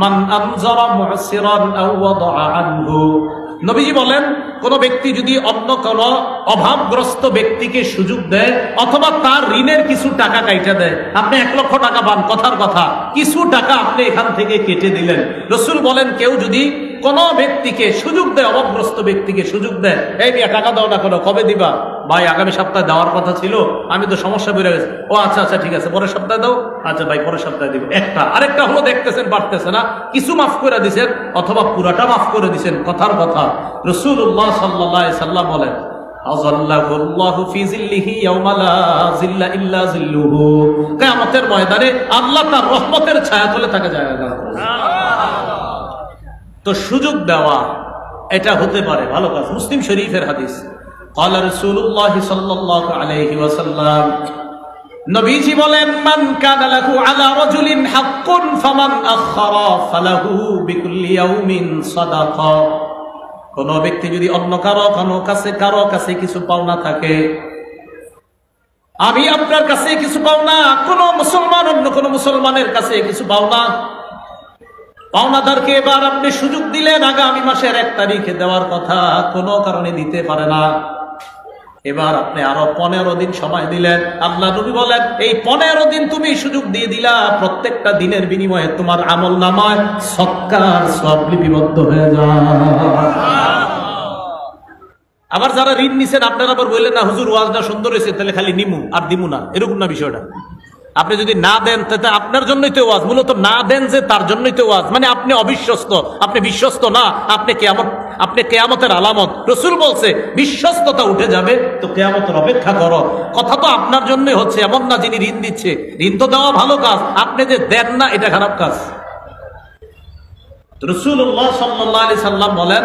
Speaker 1: من انظر معسرا او وضع عنه। নবীজি বলেন, কোন ব্যক্তি যদি অন্য কোন অভাবগ্রস্ত ব্যক্তিকে সুযোগ দেয়, অথবা তার ঋণের কিছু টাকা কাইটা দেয়, আপনি 1 লক্ষ টাকা পান, কথার কথা কিছু টাকা আপনি এখান থেকে কেটে দিলেন। রাসূল বলেন, কেউ যদি কোন ব্যক্তিকে সুযোগ দেয়, অভাবগ্রস্ত ব্যক্তিকে সুযোগ দেয়, এই মিয়া টাকা দাও না, কোনো কবে দিবা? ভাই আগামী সপ্তাহে দেওয়ার কথা ছিল, আমি তো সমস্যা বেড়ে গেছে। ও আচ্ছা আচ্ছা ঠিক আছে, পরের সপ্তাহে দাও। আচ্ছা ভাই পরের সপ্তাহে দিব। একটা আরেকটা হলো, দেখতেছেন পারতেছে না, কিছু মাফ করে দিছেন অথবা পুরাটা মাফ করে দিছেন, কথার কথা রাসূলুল্লাহ সাল্লাল্লাহু আলাইহি সাল্লাম বলেন, আযাল্লাহুল্লাহু ফি জিল্লিহি ইয়াওমা লা জিল্লা ইল্লা জিল্লুহু। কিয়ামতের ময়দানে আল্লাহ তার রহমতের ছায়াতলে তাকে জায়গা দান করবেন। তো সুযোগ দেওয়া এটা হতে পারে ভালো কাজ। মুসলিম শরীফের হাদিস, قال رسول الله صلى الله عليه وسلم, নবীজি বলেন, মান কানা লাহু আলা রাজুলিন হাক্কুন ফামান আখারা ফালাহু বিকুল্লি ইয়াউমিন সাদাকা। কোন ব্যক্তি যদি অন্য কারো কাছে কিছু পাওনা থাকে, আমি আপনার কাছে কিছু পাওনা, কোন মুসলমান অন্য কোন মুসলমানের কাছে কিছু পাওনা, পাওনাদারকে এবার আপনি সুযোগ দিলেন, আগামী মাসের 1 তারিখে দেওয়ার কথা, কোনো কারণে দিতে পারে না, এবার আপনি আরো 15 দিন সময় দিলেন। আল্লাহ নবী বলেন, এই 15 দিন তুমি সুযোগ দিয়ে দিলা, প্রত্যেকটা দিনের বিনিময়ে তোমার আমলনামায় সদকার সওয়াব লিপিবদ্ধ হয়ে যায়। আবার যারা ঋণ নিছেন, আপনারা আবার বললেন না হুজুর ওয়াজটা সুন্দর হয়েছে, তাহলে খালি নিমু আর দিমু না, এরকম না বিষয়টা। আপনি যদি না দেন, তাতে আপনার জন্যই তো ওয়াজ, মূলত না দেন যে তার জন্যই তো ওয়াজ, মানে আপনি অবিশ্বস্ত, আপনি বিশ্বস্ত না, আপনি কিয়ামতের আলামত। রাসূল বলছে বিশ্বস্ততা উঠে যাবে, তো কিয়ামতের অপেক্ষা করো। কথা তো আপনার জন্যই হচ্ছে, এমন না যিনি ঋণ দিচ্ছে, ঋণ তো দেওয়া ভালো কাজ, আপনি যে দেন না এটা খারাপ কাজ। রাসূলুল্লাহ সাল্লাল্লাহু আলাইহি সাল্লাম বলেন,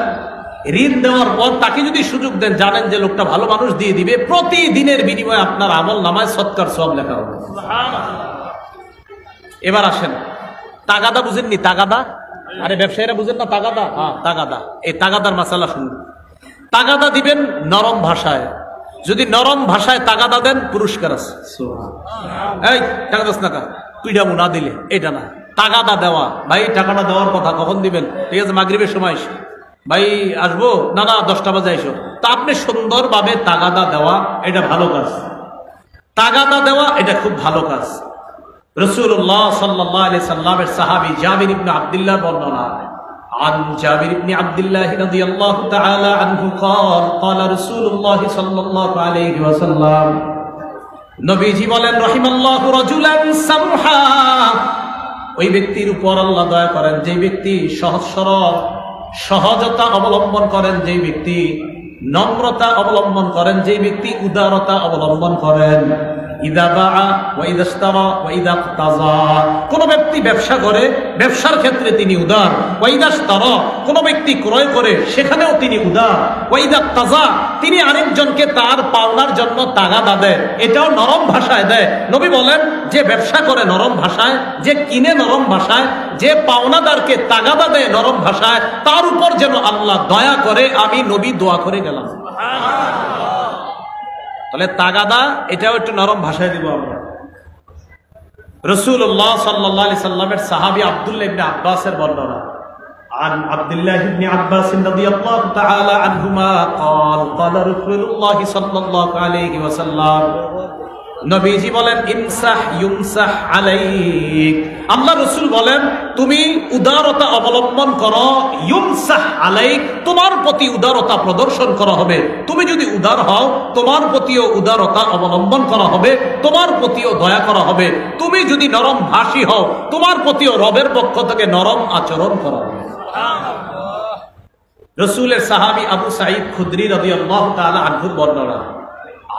Speaker 1: ঋণ দেওয়ার পর তাকে যদি সুযোগ দেন, জানেন যে লোকটা ভালো মানুষ, দিয়ে দিবে, প্রতিদিনের বিনিময়ে আপনার আমল নামায় সদকার সওয়াব লেখা হবে। এবার আসেন, তাগাদা বুঝেননি? তাগাদা, আরে ব্যবসায়ীরা বুঝেন না তাগাদা? হ্যাঁ তাগাদা। এই তাগাদার মাসালা শুনুন। তাগাদা দিবেন নরম ভাষায়, যদি নরম ভাষায় তাগাদা দেন পুরস্কার আছে। এই টাকা দাস না, পিডামু না দিলে এটা না, তাগাদা দেওয়া। ভাই টাকাটা দেওয়ার কথা কখন দিবেন? ঠিক আছে, মাগরিবের সময় এসে, ভাই আসবো না, 10টা বাজে আইসো। তা আপনি সুন্দরভাবে তাগাদা দেওয়া, এটা ভালো কাজ। তাগাদা দেওয়া এটা খুব ভালো কাজ। রাসূলুল্লাহ সাল্লাল্লাহু আলাইহি সাল্লামের সাহাবী জাবির ইবনে আব্দুল্লাহ বর্ণনা, عن جابر بن عبد الله رضي الله تعالى عنه قال قال رسول الله صلى الله عليه وسلم, নবীজি বলেন, রাহিমাল্লাহু রাজুলান সামহা। ওই ব্যক্তির উপর আল্লাহ দয়া করেন যে ব্যক্তি সহজ সরল, সহজতা অবলম্বন করেন, যে ব্যক্তি নম্রতা অবলম্বন করেন, যে ব্যক্তি উদারতা অবলম্বন করেন। কোন ব্যক্তি ব্যবসা করে, ব্যবসার ক্ষেত্রে তিনি উদার। কোন ব্যক্তি ক্রয় করে, সেখানেও তিনি উদার। তিনি আরেকজনকে তার পাওনার জন্য তাগাদা দেয়, এটাও নরম ভাষায় দেয়। নবী বলেন, যে ব্যবসা করে নরম ভাষায়, যে কিনে নরম ভাষায়, যে পাওনাদারকে তাগাদা দেয় নরম ভাষায়, তার উপর যেন আল্লাহ দয়া করে। আমি নবী দোয়া করে গেলাম। তাহলে তাগাদা এটাও একটু নরম ভাষায় দিব আমরা। রাসূলুল্লাহ সাল্লাল্লাহু আলাইহি সাল্লামের সাহাবী আব্দুল্লাহ ইবনে আব্বাসের বর্ণনা, عن عبد الله بن عباس رضي الله تعالى عنهما قال قال رسول الله صلى الله عليه وسلم নবীজি বলেন ইমসাহ ইউমসাহ আলাইক, আল্লাহ রাসূল বলেন তুমি উদারতা অবলম্বন করো, ইউমসাহ আলাইক, তোমার প্রতি উদারতা প্রদর্শন করা হবে। তুমি যদি উদার হও তোমার প্রতিও উদারতা অবলম্বন করা হবে, তোমার প্রতিও দয়া করা হবে। তুমি যদি নরম ভাষী হও তোমার প্রতিও রবের পক্ষ থেকে নরম আচরণ করা হবে। রাসূলের সাহাবী আবু সাঈদ খুদরি রাদিয়াল্লাহু তাআলা আনহুর বর্ণনা।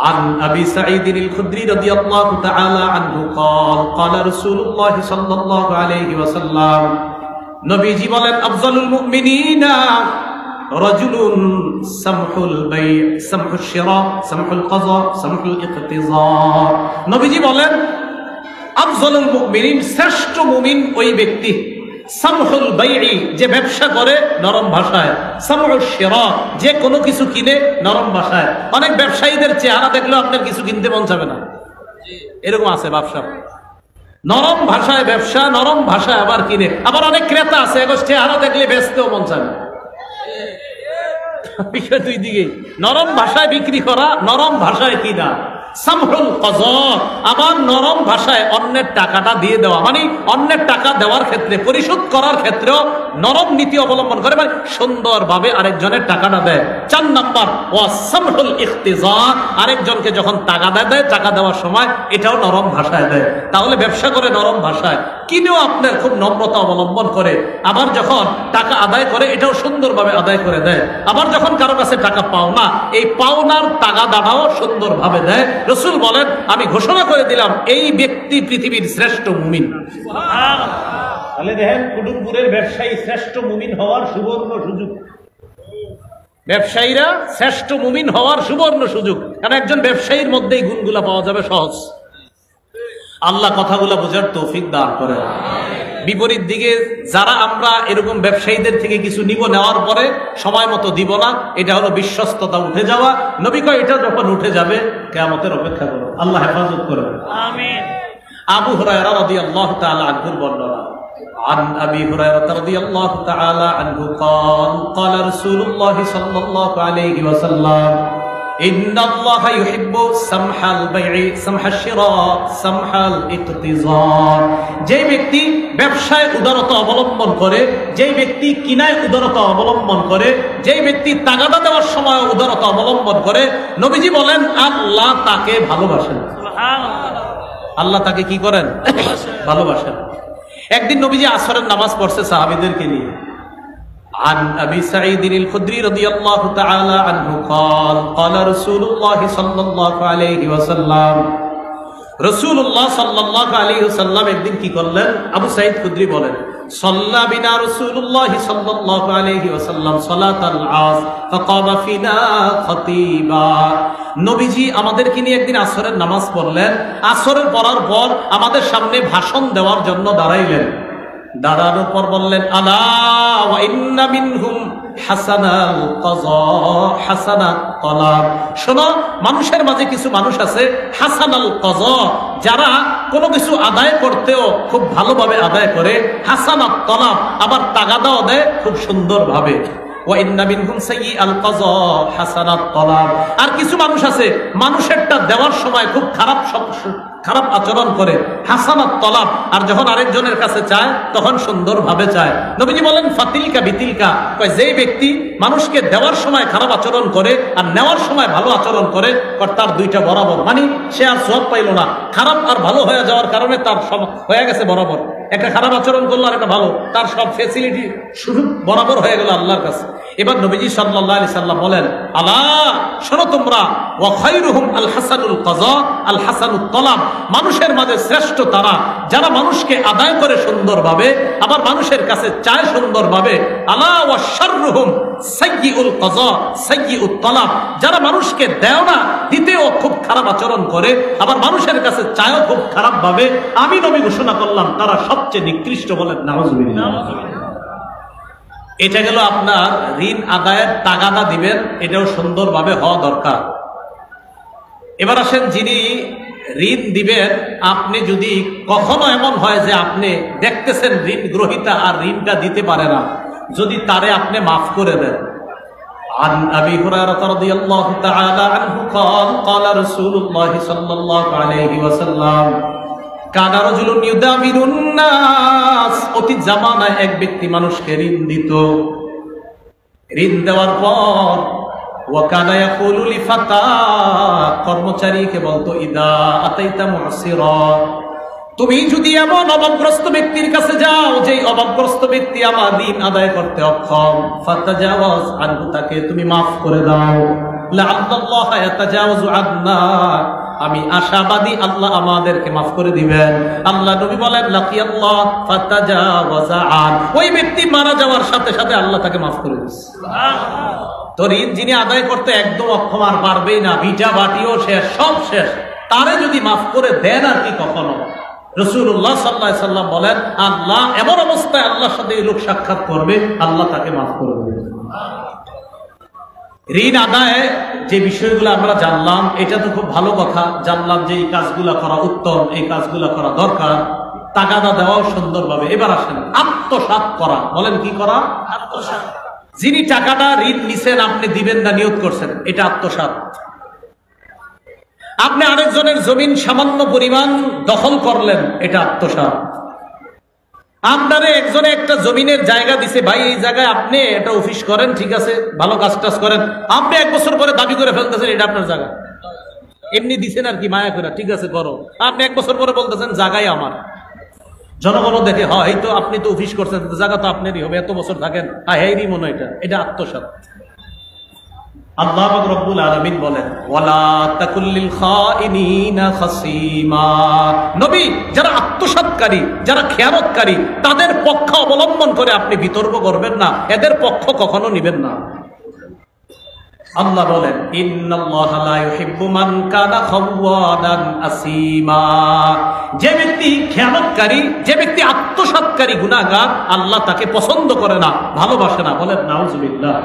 Speaker 1: عن أبي سعيد الخدري رضي الله تعالى عنه قال قال رسول الله صلى الله عليه وسلم নবীজি বলেন আফজালুল মুমিনিনা রাজুলুন সামহুল বাই সামহুশ শিরা সামহুল কাযা সামহুল ইকতিযা। নবীজি বলেন আফজালুল মুমিনিন, শ্রেষ্ঠ মুমিন ওই ব্যক্তি, সামহুল বাই'i, যে ব্যবসা করে নরম ভাষায়, সামহুশ শিরা, যে কোনো কিছু কিনে নরম ভাষায়। অনেক ব্যবসায়ীদের চেহারা দেখলেও আপনার কিছু কিনতে মন চাবে না, এরকম আছে ব্যবসা। নরম ভাষায় ব্যবসা, নরম ভাষায় আবার কিনে। আবার অনেক ক্রেতা আছে চেহারা দেখলে বেচতেও মন চাবে না। দুই দিকে, নরম ভাষায় বিক্রি করা, নরম ভাষায় কিনা। সামহুল কাযা, আবার নরম ভাষায় অন্যের টাকাটা দিয়ে দেওয়া, মানে অন্যের টাকা দেওয়ার ক্ষেত্রে, পরিশোধ করার ক্ষেত্রেও নরম নীতি অবলম্বন করে, মানে সুন্দরভাবে আরেকজনের টাকাটা দেয়। 4 নাম্বার ওয়া সামহুল ইখতিযা, আরেকজনকে যখন টাকা দেয় টাকা দেওয়ার সময় এটাও নরম ভাষায় দেয়। তাহলে ব্যবসা করে নরম ভাষায়, কিনেও আপনার খুব নম্রতা অবলম্বন করে, আবার যখন টাকা আদায় করে এটাও সুন্দরভাবে আদায় করে দেয়। আবার যখন কারো কাছে টাকা পাও না, এই পাওনার টাকা দাঁড়াও সুন্দরভাবে দেয়। রাসূল বলেন আমি ঘোষণা করে দিলাম এই ব্যক্তি পৃথিবীর শ্রেষ্ঠ মুমিন। তাহলে দেখেন কুটুমপুরের ব্যবসায়ী শ্রেষ্ঠ মুমিন হওয়ার সুবর্ণ সুযোগ। ব্যবসায়ীরা শ্রেষ্ঠ মুমিন হওয়ার সুবর্ণ সুযোগ, কারণ একজন ব্যবসায়ীর মধ্যেই গুণগুলা পাওয়া যাবে সহজ। আল্লাহ কথাগুলো বোঝার তৌফিক দান করে। বিপরীত দিকে যারা আমরা এরকম ব্যবসায়ীদের থেকে কিছু নিব, নেওয়ার পরে সময় মতো দিব না, এটা হলো বিশ্বস্ততা উঠে যাওয়া। নবী কয় এটা যখন উঠে যাবে কিয়ামতের অপেক্ষা করো, আল্লাহ হেফাজত করবে। আমিন। আবু হুরায়রা রাদিয়াল্লাহু তাআলা আনহুর বর্ণনা। عن أبي هريرة رضي الله تعالى عنه قال قال رسول الله صلى الله عليه وسلم إن الله يحب سمح البيع سمح الشراء سمح الاقتضاء। যে ব্যক্তি ব্যবসায় উদারতা অবলম্বন করে, যে ব্যক্তি কিনায় উদারতা অবলম্বন করে, যে ব্যক্তি তাগাদা দেওয়ার সময় উদারতা অবলম্বন করে, নবীজি বলেন আল্লাহ তাকে ভালোবাসেন। আল্লাহ তাকে কি করেন? ভালোবাসেন। একদিন নবীজি আসরের নামাজ পড়ছে সাহাবীদেরকে নিয়ে। عن أبي سعيد الخدري رضي الله تعالى عنه قال قال رسول الله صلى الله عليه وسلم রাসূলুল্লাহ সাল্লাল্লাহু আলাইহি ওয়াসাল্লাম একদিন কি করলেন? আবু সাঈদ খুদরি বলেন সাল্লা বিনা রাসূলুল্লাহ সাল্লাল্লাহু আলাইহি ওয়াসাল্লাম সালাতাল আসর ফাকামা ফিনা খতিবা। নবীজি আমাদেরকে নিয়ে একদিন আসরের নামাজ পড়লেন। আসরের পড়ার পর আমাদের সামনে ভাষণ দেওয়ার জন্য দাঁড়াইলেন। দাঁড়ানোর পর বললেন আলা ওয়া ইন্না মিনহুম হাসানাল কাযা হাসানাত তালাব। শোনো, মানুষের মাঝে কিছু মানুষ আছে হাসানাল কাযা, যারা কোনো কিছু আদায় করতেও খুব ভালোভাবে আদায় করে, হাসানাত তালাব, আবার তাগাদাও দেয় খুব সুন্দরভাবে। ওয়া ইন্না মিনহুম সাইয়্যাল কাযা হাসানাত তালাব। আর কিছু মানুষ আছে মানুষেরটা দেওয়ার সময় খুব খারাপ আচরণ করে, হাসানাত তালাব, আর যখন আরেকজনের কাছে চায় তখন সুন্দরভাবে চায়। নবীজি বলেন ফাতিলকা বিতিলকা, কয় যে ব্যক্তি মানুষকে দেওয়ার সময় খারাপ আচরণ করে আর নেওয়ার সময় ভালো আচরণ করে, তার দুইটা বরাবর, মানে সে আর সওয়াব পাইল না, খারাপ আর ভালো হয়ে যাওয়ার কারণে তার সব হয়ে গেছে বরাবর। একটা খারাপ আচরণ করলো আর একটা ভালো, তার সব ফ্যাসিলিটি শুধু বরাবর হয়ে গেল আল্লাহর কাছে। এবার নবীজি সাল্লাল্লাহু আলাইহি সাল্লাম বলেন আলা শোনো তোমরা, ওয়া খায়রুহুম আল হাসানুল কাযা আল হাসানুত তালাব। মানুষের মাঝে শ্রেষ্ঠ তারা যারা মানুষকে আদায় করে সুন্দরভাবে, আবার মানুষের কাছে চায় সুন্দরভাবে। আলা ওয়া শাররুহুম সাইয়্যুল কাযা সাইয়্যুত তালাব। যারা মানুষকে দেয় না, দিতেও খুব খারাপ আচরণ করে, আবার মানুষের কাছে চায়ও খুব খারাপ ভাবে। আমি নবী ঘোষণা করলাম তারা সবচেয়ে নিকৃষ্ট। বলেন নাউযুবিল্লাহ। এটা গেল আপনার ঋণ আদায়ের তাগাদা দিবেন, এটাও সুন্দরভাবে হওয়া দরকার। এবার আসেন যিনি ঋণ দিবেন, আপনি যদি কখনো এমন হয় যে আপনি দেখতেছেন ঋণ গ্রহীতা আর ঋণটা দিতে পারে না, যদি তারে আপনি মাফ করে দেন। عن أبي هريرة رضي الله تعالى عنه قال قال رسول الله صلى الله عليه وسلم كان رجل يدابر الناس অতীত জামানায় এক ব্যক্তি মানুষকে ঋণ দিত। ঋণ দেওয়ার পর وكان يقول لفتى কর্মচারীকে বলতো ইদা আতাইতা মুসিরা, তুমি যদি এমন অভাবগ্রস্ত ব্যক্তির কাছে যাও যে অভাবগ্রস্ত ব্যক্তি আমার ঋণ আদায় করতে অক্ষম, ফাতাজাওয়াজ আনহু, তাকে তুমি মাফ করে দাও। লাআল্লাহ ইয়াতাজাওয়াজু আন্না, আমি আশাবাদী আল্লাহ আমাদেরকে মাফ করে দিবেন। আল্লাহ নবী বলেন লাকিয়াল্লাহ ফাতাজাওয়াজা আন, ওই ব্যক্তি মারা যাওয়ার সাথে সাথে আল্লাহ তাকে মাফ করে দিয়েছে। সুবহানাল্লাহ। তো ঋণ যিনি আদায় করতে একদম অক্ষম, আর পারবেই না, ভিটা বাটিও শেষ, সব শেষ, তারে যদি মাফ করে দেন আর কি কখনো। রাসূলুল্লাহ সাল্লাল্লাহু আলাইহি সাল্লাম বলেন আল্লাহ এমন অবস্থায় আল্লাহর সাথে এই লোক সাক্ষাৎ করবে, আল্লাহ তাকে মাফ করে দেবে। ঋণ আদায়ে যে বিষয়গুলো আমরা জানলাম, এটা তো খুব ভালো কথা, জানলাম যে এই কাজগুলা করা উত্তম, এই কাজগুলা করা দরকার, তাগাদা দেওয়াও সুন্দরভাবে। এবার আসেন আত্মসাৎ করা। বলেন কি করা? আত্মসাৎ। যিনি টাকাটা ঋণ নিছেন, আপনি দিবেন না নিয়ত করছেন, এটা আত্মসাৎ। আপনি আরেকজনের জমিন সামান্য পরিমাণ দখল করলেন, এটা আত্মসাৎ। আপনারে একজনে একটা জমিনের জায়গা দিছে, ভাই এই জায়গায় আপনি এটা অফিস করেন, ঠিক আছে, ভালো কাজ টাজ করেন, আপনি 1 বছর পরে দাবি করে ফেলতেছেন এটা আপনার জায়গা। এমনি দিছেন আর কি মায়া করে, ঠিক আছে করো, আপনি 1 বছর পরে বলতেছেন জায়গায় আমার। জনগণ দেখে হয় এই তো আপনি তো অফিস করছেন, জায়গা তো আপনারই হবে, এত বছর থাকেন, হ্যাঁ মনে হয় এটা আত্মসাৎ। আল্লাহ পাক রব্বুল আলামিন বলেন ওয়ালা তাকুল্লিল খাইনিনা খাসিমা, নবী যারা আত্মসাৎকারী, যারা খেয়ানতকারী, তাদের পক্ষ অবলম্বন করে আপনি বিতর্ক করবেন না, এদের পক্ষ কখনো নেবেন না। আল্লাহ বলেন ইন্নাল্লাহা লা ইউহিব্বু মান কানা খাওয়ানান আসিমা, যে ব্যক্তি খেয়ানতকারী, যে ব্যক্তি আত্মসাৎকারী, গুনাহগার, আল্লাহ তাকে পছন্দ করে না, ভালোবাসে না। বলেন নাউজুবিল্লাহ।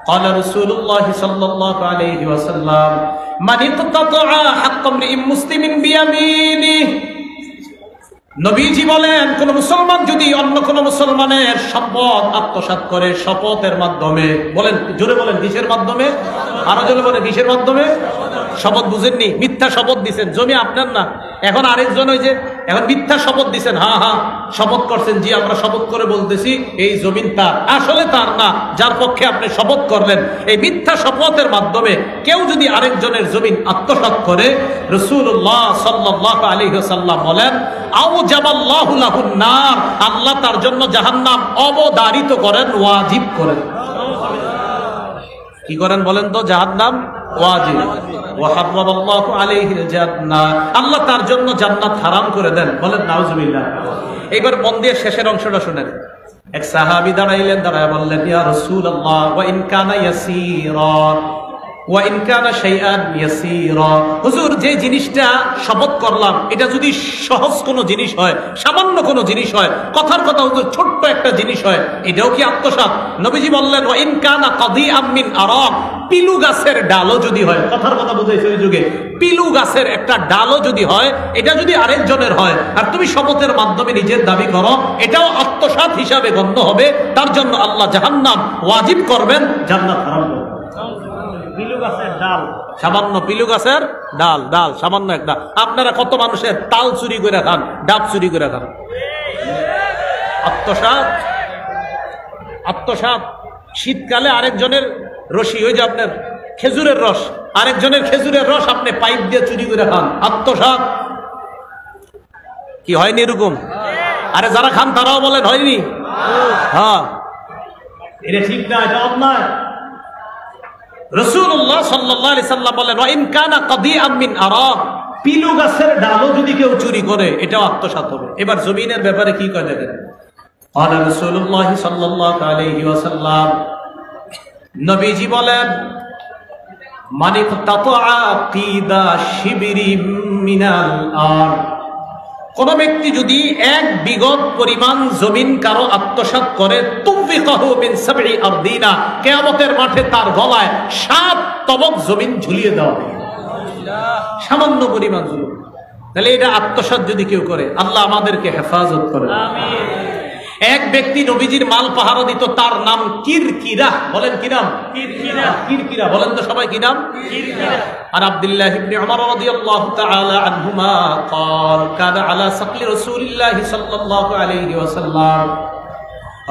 Speaker 1: قال رسول الله صلى الله عليه وسلم من اقتطع حق امرئ مسلم بيمينه, নবীজি বলেন কোন মুসলমান যদি অন্য কোন মুসলমানের সম্পদ আত্মসাৎ করে শপথের মাধ্যমে, বলেন জোরে বলেন কিসের মাধ্যমে, আরো জোরে বলেন কিসের মাধ্যমে, শপথ বুঝেননি, মিথ্যা শপথ দিচ্ছেন, জমি আপনার না, এখন আরেকজন ওই যে এখন মিথ্যা শপথ দিচ্ছেন, হ্যাঁ শপথ করছেন, জি আমরা শপথ করে বলতেছি এই জমিন তার, আসলে তার না, যার পক্ষে আপনি শপথ করলেন, এই মিথ্যা শপথের মাধ্যমে কেউ যদি আরেকজনের জমিন আত্মসাৎ করে, রাসূলুল্লাহ সাল্লাল্লাহু আলাইহি ওয়াসাল্লাম বলেন আউজাবাল্লাহু লাহুন নার, আল্লাহ তার জন্য জাহান্নাম অবধারিত করেন, ওয়াজিব করেন। কি করেন বলেন তো? জাহান্নাম ওয়াজিব। ওয়া হারামাল্লাহু আলাইহিল জান্নাহ, আল্লাহ তার জন্য জান্নাত হারাম করে দেন। বলেন নাউজুবিল্লাহ। এবার মন দিয়ে শেষের অংশটা শুনেন। এক সাহাবী দাঁড়াইলেন, দাঁড়ায় বললেন ইয়া রাসূলুল্লাহ ওয়া ইন কানা ইয়াসীরা ওয়া ইন কানা শাইআন ইয়াসীরা, হুজুর যে জিনিসটা শপথ করলাম এটা যদি সহজ কোনো জিনিস হয়, সামান্য কোনো জিনিস হয়, কথার কথা হুজুর ছোট্ট একটা জিনিস হয়, এটাও কি আত্মসাৎ? নবীজি বললেন ওয়া ইন কানা কাদিআম মিন আরাক, পিলু গাছের ডালও যদি হয়, কথার কথা বুঝাইছে ওই যুগে, পিলু গাছের একটা ডালও যদি হয়, এটা যদি আরেকজনের হয় আর তুমি শপথের মাধ্যমে নিজের দাবি করো, এটাও আত্মসাৎ হিসাবে গণ্য হবে, তার জন্য আল্লাহ জাহান্নাম ওয়াজিব করবেন, জান্নাত হারাম করবেন। পিলু গাছের ডাল, সামান্য পিলু গাছের ডাল সামান্য একটা, আপনারা কত মানুষের তাল চুরি করে খান, ডাব চুরি করে খান। আত্মসাৎ। শীতকালে আরেকজনের রশি, ওই যে আপনার খেজুরের রস, আরেকজনের খেজুরের রস আপনি পাইপ দিয়ে চুরি করে খান, আত্মসাৎ। কি হয়নি এরকম? আরে যারা খান তারাও বলেন হয়নি? হ্যাঁ, এটা ঠিক না, এটা অন্যায়। রাসূলুল্লাহ সাল্লাল্লাহু আলাইহি সাল্লাম বলেন ওয়া ইন কানা কাদিআম মিন আরাক, পিলু গাছের ডালও যদি কেউ চুরি করে এটাও আত্মসাৎ হবে। এবার জমিনের ব্যাপারে কি কয় দেখেন। ক্বালা রাসূলুল্লাহ সাল্লাল্লাহু আলাইহি ওয়াসাল্লাম, নবীজি বলেন মান ইকতাতা কিদা শিবরিম মিনাল আরদ, কোন ব্যক্তি যদি 1 বিঘত পরিমাণ জমিন কারো আত্মসাৎ করে, তুফিকাহু মিন সাবঈ আরদিনা, কিয়ামতের মাঠে তার গলায় 7 তবক জমিন ঝুলিয়ে দেওয়া হবে। সামান্য পরিমাণ জমিন, তাহলে এটা আত্মসাৎ যদি কেউ করে, আল্লাহ আমাদেরকে হেফাজত করেন। আমিন। এক ব্যক্তি নবীজির মাল পাহারা দিত, তার নাম কিরকিরা। বলেন কি নাম? কিরকিরা। কিরকিরা বলেন তো সবাই, কি নাম? কিরকিরা। আর আব্দুল্লাহ ইবনে উমর রাদিয়াল্লাহু তাআলা আনহুমা قال كان على سقل رسول الله صلى الله عليه وسلم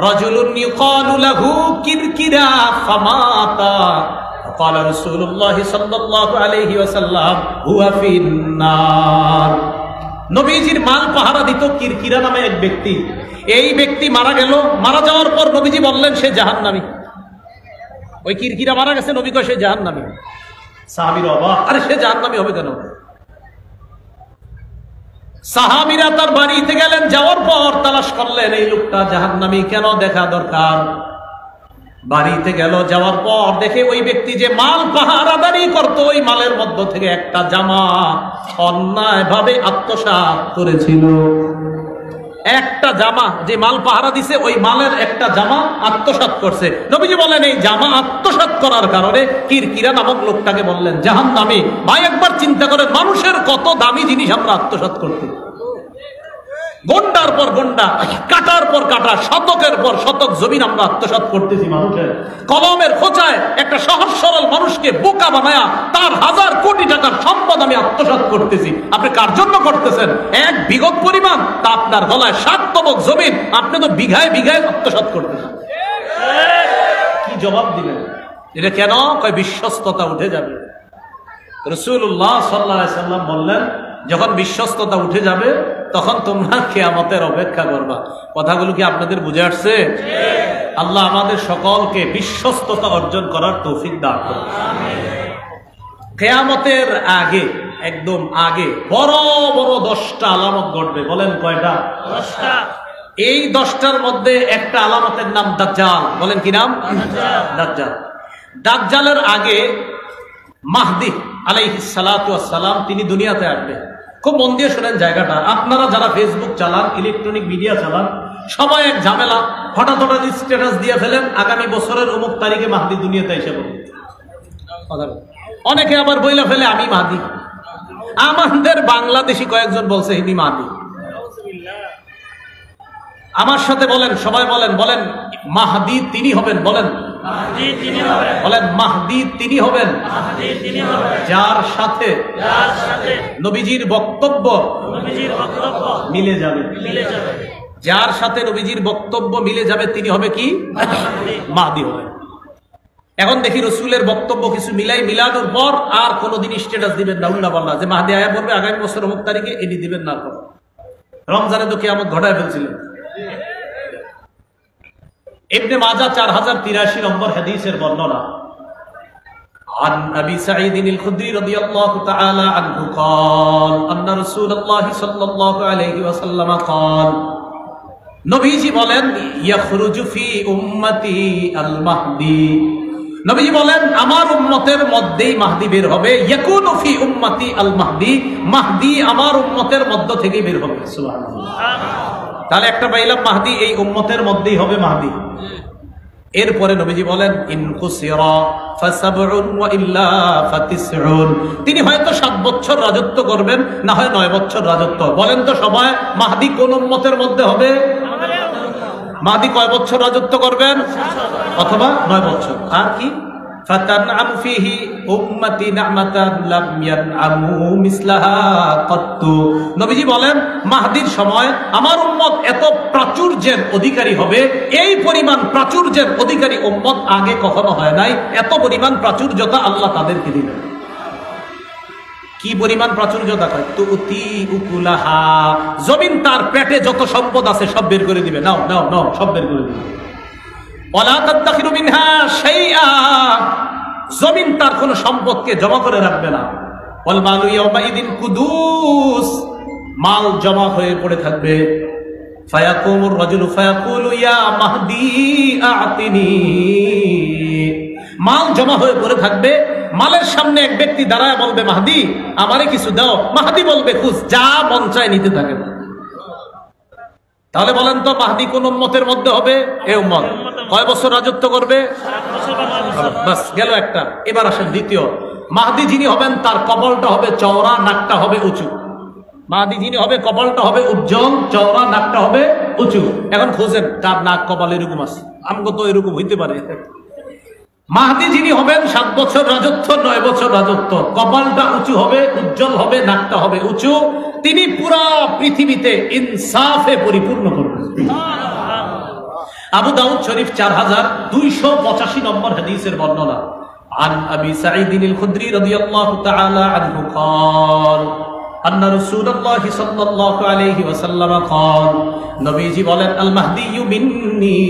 Speaker 1: رجل يقال له كركرا فمات قال رسول الله صلى الله عليه وسلم هو في النار। নবীজির মাল পাহারা দিত কিরকিরা নামে এক ব্যক্তি। এই ব্যক্তি মারা গেল। মারা যাওয়ার পর নবীজি বললেন সে জাহান্নামী। ওই কিরকিরা মারা গেছে, নবী কয় সে জাহান্নামী। সাহাবীরা অবাক, আরে সে জাহান্নামী হবে কেন? সাহাবীরা তার বাড়িতে গেলেন, যাওয়ার পর তালাশ করলেন এই লোকটা জাহান্নামী কেন, দেখা দরকার। বাড়িতে গেল, যাওয়ার পর দেখে ওই ব্যক্তি যে মাল পাহারাদারি করত, ওই মালের মধ্য থেকে একটা জামা অন্যায় ভাবে আত্মসাৎ করেছিল। একটা জামা, যে মাল পাহারা দিছে ওই মালের একটা জামা আত্মসাৎ করছে। নবীজি বলেন এই জামা আত্মসাৎ করার কারণে কিরকিরা নামক লোকটাকে বললেন জাহান্নামী। ভাই একবার চিন্তা করেন, মানুষের কত দামি জিনিস আমরা আত্মসাৎ করতে, গন্ডার পর গন্ডা, কাটার পর কাটা, শতকের পর শতক জমিন আমরা আত্মসাৎ করতেছি। মানুষের কলমের খোঁচায় একটা সহজ সরল মানুষকে বোকা বানায়া তার হাজার কোটি টাকার সম্পদ আমি আত্মসাৎ করতেছি। আপনি কার জন্য করতেছেন? এক বিগত পরিমাণ, তা আপনার গলায় 7 তবক জমিন, আপনি তো বিঘায় বিঘায় আত্মসাৎ করতেছেন। কি জবাব দিলেন? এটা কেন? কয় বিশ্বস্ততা উঠে যাবে। রাসূলুল্লাহ সাল্লাল্লাহু আলাইহি সাল্লাম বললেন যখন বিশ্বস্ততা উঠে যাবে তখন তোমরা কিয়ামতের অপেক্ষা করবা। কথাগুলো কি আপনাদের বুঝে আসছে? আল্লাহ আমাদের সকলকে বিশ্বস্ততা অর্জন করার তৌফিক দান করুন। কিয়ামতের আগে, একদম আগে বড় বড় 10টা আলামত ঘটবে। বলেন কয়টা? 10টা। এই 10টার মধ্যে একটা আলামতের নাম দাজ্জাল। বলেন কি নাম? দাজ্জাল। দাজ্জালের আগে মাহদি আলাইহিস সালাতু ওয়াস সালাম তিনি দুনিয়াতে আসবে। খুব মন দিয়ে শোনেন জায়গাটা। আপনারা যারা ফেসবুক চালান, ইলেকট্রনিক মিডিয়া চালান, সবাই এক ঝামেলা, হঠাৎ হঠাৎ স্ট্যাটাস দিয়ে ফেলেন আগামী বছরের অমুক তারিখে মাহদি দুনিয়াতে এসে বলবে। অনেকে আবার বইলা ফেলে আমি মাহদি। আমাদের বাংলাদেশি কয়েকজন বলছে ইনি মাহদি। আমার সাথে বলেন, সবাই বলেন, বলেন মাহদি তিনি হবেন। বলেন বলেন মাহদি তিনি হবেন যার সাথে নবীজির বক্তব্য মিলে যাবে। যার সাথে নবীজির বক্তব্য মিলে যাবে তিনি হবে কি? মাহদি হবে। এখন দেখি রসুলের বক্তব্য কিছু মিলানোর পর আর কোনোদিন স্ট্যাটাস দিবেন না উল্টা পাল্টা যে মাহদি আয়া বলবে আগামী বছর অমুক তারিখে, এটি দিবেন না। রমজানে তো কিয়ামত ঘটায় ফেলছিলেন। ইবনে মাজাহ 4083 নম্বর হাদিসের বর্ণনা। عن أبي سعيد الخدري رضي الله تعالى عنه قال أن رسول الله صلى الله عليه وسلم قال নবীজি বলেন ইয়াখরুজু ফি উম্মতি আল মাহদি। নবীজি বলেন আমার উম্মতের মধ্যেই মাহদি বের হবে। ইয়াকুনু ফি উম্মতি আল মাহদি, মাহদি আমার উম্মতের মধ্য থেকে বের হবে। সুবহানাল্লাহ। তাহলে একটা পাইলাম মাহদি এই উম্মতের মধ্যেই হবে মাহদি। এরপরে নবীজি বলেন ইনকুসিরা ফাসাবউন ওয়া ইল্লা ফাতিসউন, তিনি হয়তো 7 বছর রাজত্ব করবেন, না হয় 9 বছর রাজত্ব। বলেন তো সবাই মাহদি কোন উম্মতের মধ্যে হবে? মাহদি কয় বছর রাজত্ব করবেন? অথবা 9 বছর। আর কি? ফাতানআম ফিহি উম্মতি নি'মাতান লাম ইয়ানআমু মিসলাহা কাত্তু। নবীজি বলেন মাহদির সময় আমার উম্মত এত প্রাচুর্যের অধিকারী হবে, এই পরিমাণ প্রাচুর্যের অধিকারী উম্মত আগে কখনো হয় নাই। এত পরিমাণ প্রাচুর্যতা আল্লাহ তাদেরকে দিবেন। কি পরিমাণ প্রাচুর্যতা? তুতি উকুলাহা, জমিন তার পেটে যত সম্পদ আছে সব বের করে দিবে। নাও নাও নাও, সব বের করে দিবে। ওয়ালা তাদখিরু মিনহা শাইআ, জমিন তার কোনো সম্পদকে জমা করে রাখবে না। ওয়াল মালু ইয়াউমাইদিন কুদুস, মাল জমা হয়ে পড়ে থাকবে। ফায়াকুমুর রাজুলু ফায়াকুলু ইয়া মাহদি আ'তিনি, মাল জমা হয়ে পড়ে থাকবে। মালের সামনে এক ব্যক্তি দাঁড়ায় বলবে মাহদি আমারে কিছু দাও। মাহদি বলবে খুঁজ, যা মন চায় নিতে থাকে। তাহলে বলেন তো মাহদি কোন উম্মতের মধ্যে হবে? এই উম্মত। কয় বছর রাজত্ব করবে? বাস গেল একটা। এবার আসেন দ্বিতীয়। মাহদি যিনি হবেন তার কপালটা হবে চওড়া, নাকটা হবে উঁচু। মাহদি যিনি হবে কপালটা হবে উজ্জ্বল, চওড়া, নাকটা হবে উঁচু। এখন খোঁজেন কার নাক কপাল এরকম আছে, আমগো তো এরকম হইতে পারে। মাহদি যিনি হবেন 7 বছর রাজত্ব, 9 বছর রাজত্ব, কপালটা উঁচু হবে, উজ্জ্বল হবে, নাকটা হবে উঁচু। তিনি পুরা পৃথিবীতে ইনসাফে পরিপূর্ণ করবেন। আবু দাউদ শরীফ 4285 নম্বর হাদিসের বর্ণনা। عن أبي سعيد الخدري رضي الله تعالى عنه قال أن رسول الله صلى الله عليه وسلم قال নবীজি বলেন আল মাহদিয়ু মিন্নি,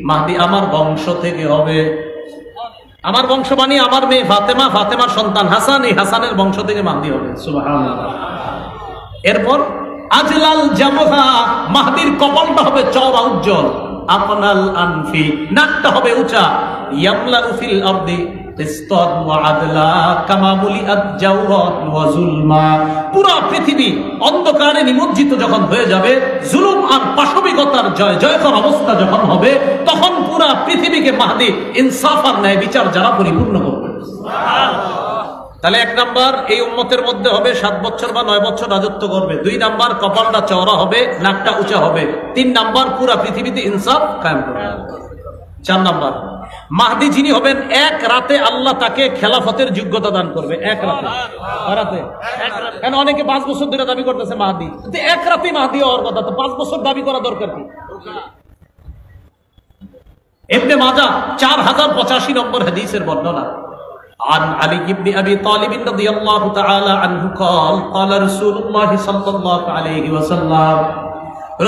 Speaker 1: মাহদি আমার বংশ থেকে হবে। আমার বংশ মানে আমার মেয়ে ফাতেমা, ফাতেমার সন্তান হাসান, এই হাসানের বংশ থেকে মাহদি হবে। সুবহানাল্লাহ। এরপর আজলাল জামহা, মাহদির কপালটা হবে চওড়া উজ্জ্বল। আপনাল আনফি, নাকটা হবে উঁচা। ইয়ামলা ফিল আরদি কিসতান ওয়া আদলা কামা মুলিআত জাওরান ওয়া যুলমা, পুরা পৃথিবী অন্ধকারে নিমজ্জিত যখন হয়ে যাবে, জুলুম আর পাশবিকতার জয়জয়কর অবস্থা যখন হবে, তখন পুরা পৃথিবীকে মাহদি ইনসাফ আর ন্যায় বিচার যারা পরিপূর্ণ করবে। তাহলে 1 নাম্বার এই উম্মতের মধ্যে হবে 7 বছর বা 9 বছর রাজত্ব করবে। 2 নাম্বার কপালটা চওড়া হবে, নাকটা উঁচা হবে। 3 নাম্বার পুরা পৃথিবীতে ইনসাফ কায়েম করবে। 4 নাম্বার মাহদি যিনি হবেন, এক রাতে আল্লাহ তাকে খেলাফতের যোগ্যতা দান করবে। এক রাতে। কেন অনেকে 5 বছর ধরে দাবি করতেছে মাহদি, এক রাতেই মাহদি হওয়ার কথা, তো 5 বছর দাবি করা দরকার কি? ইবনে মাজাহ 4085 নম্বর হাদিসের বর্ণনা। عن علي بن أبي طالب رضي الله تعالى عنه قال قال رسول الله صلى الله عليه وسلم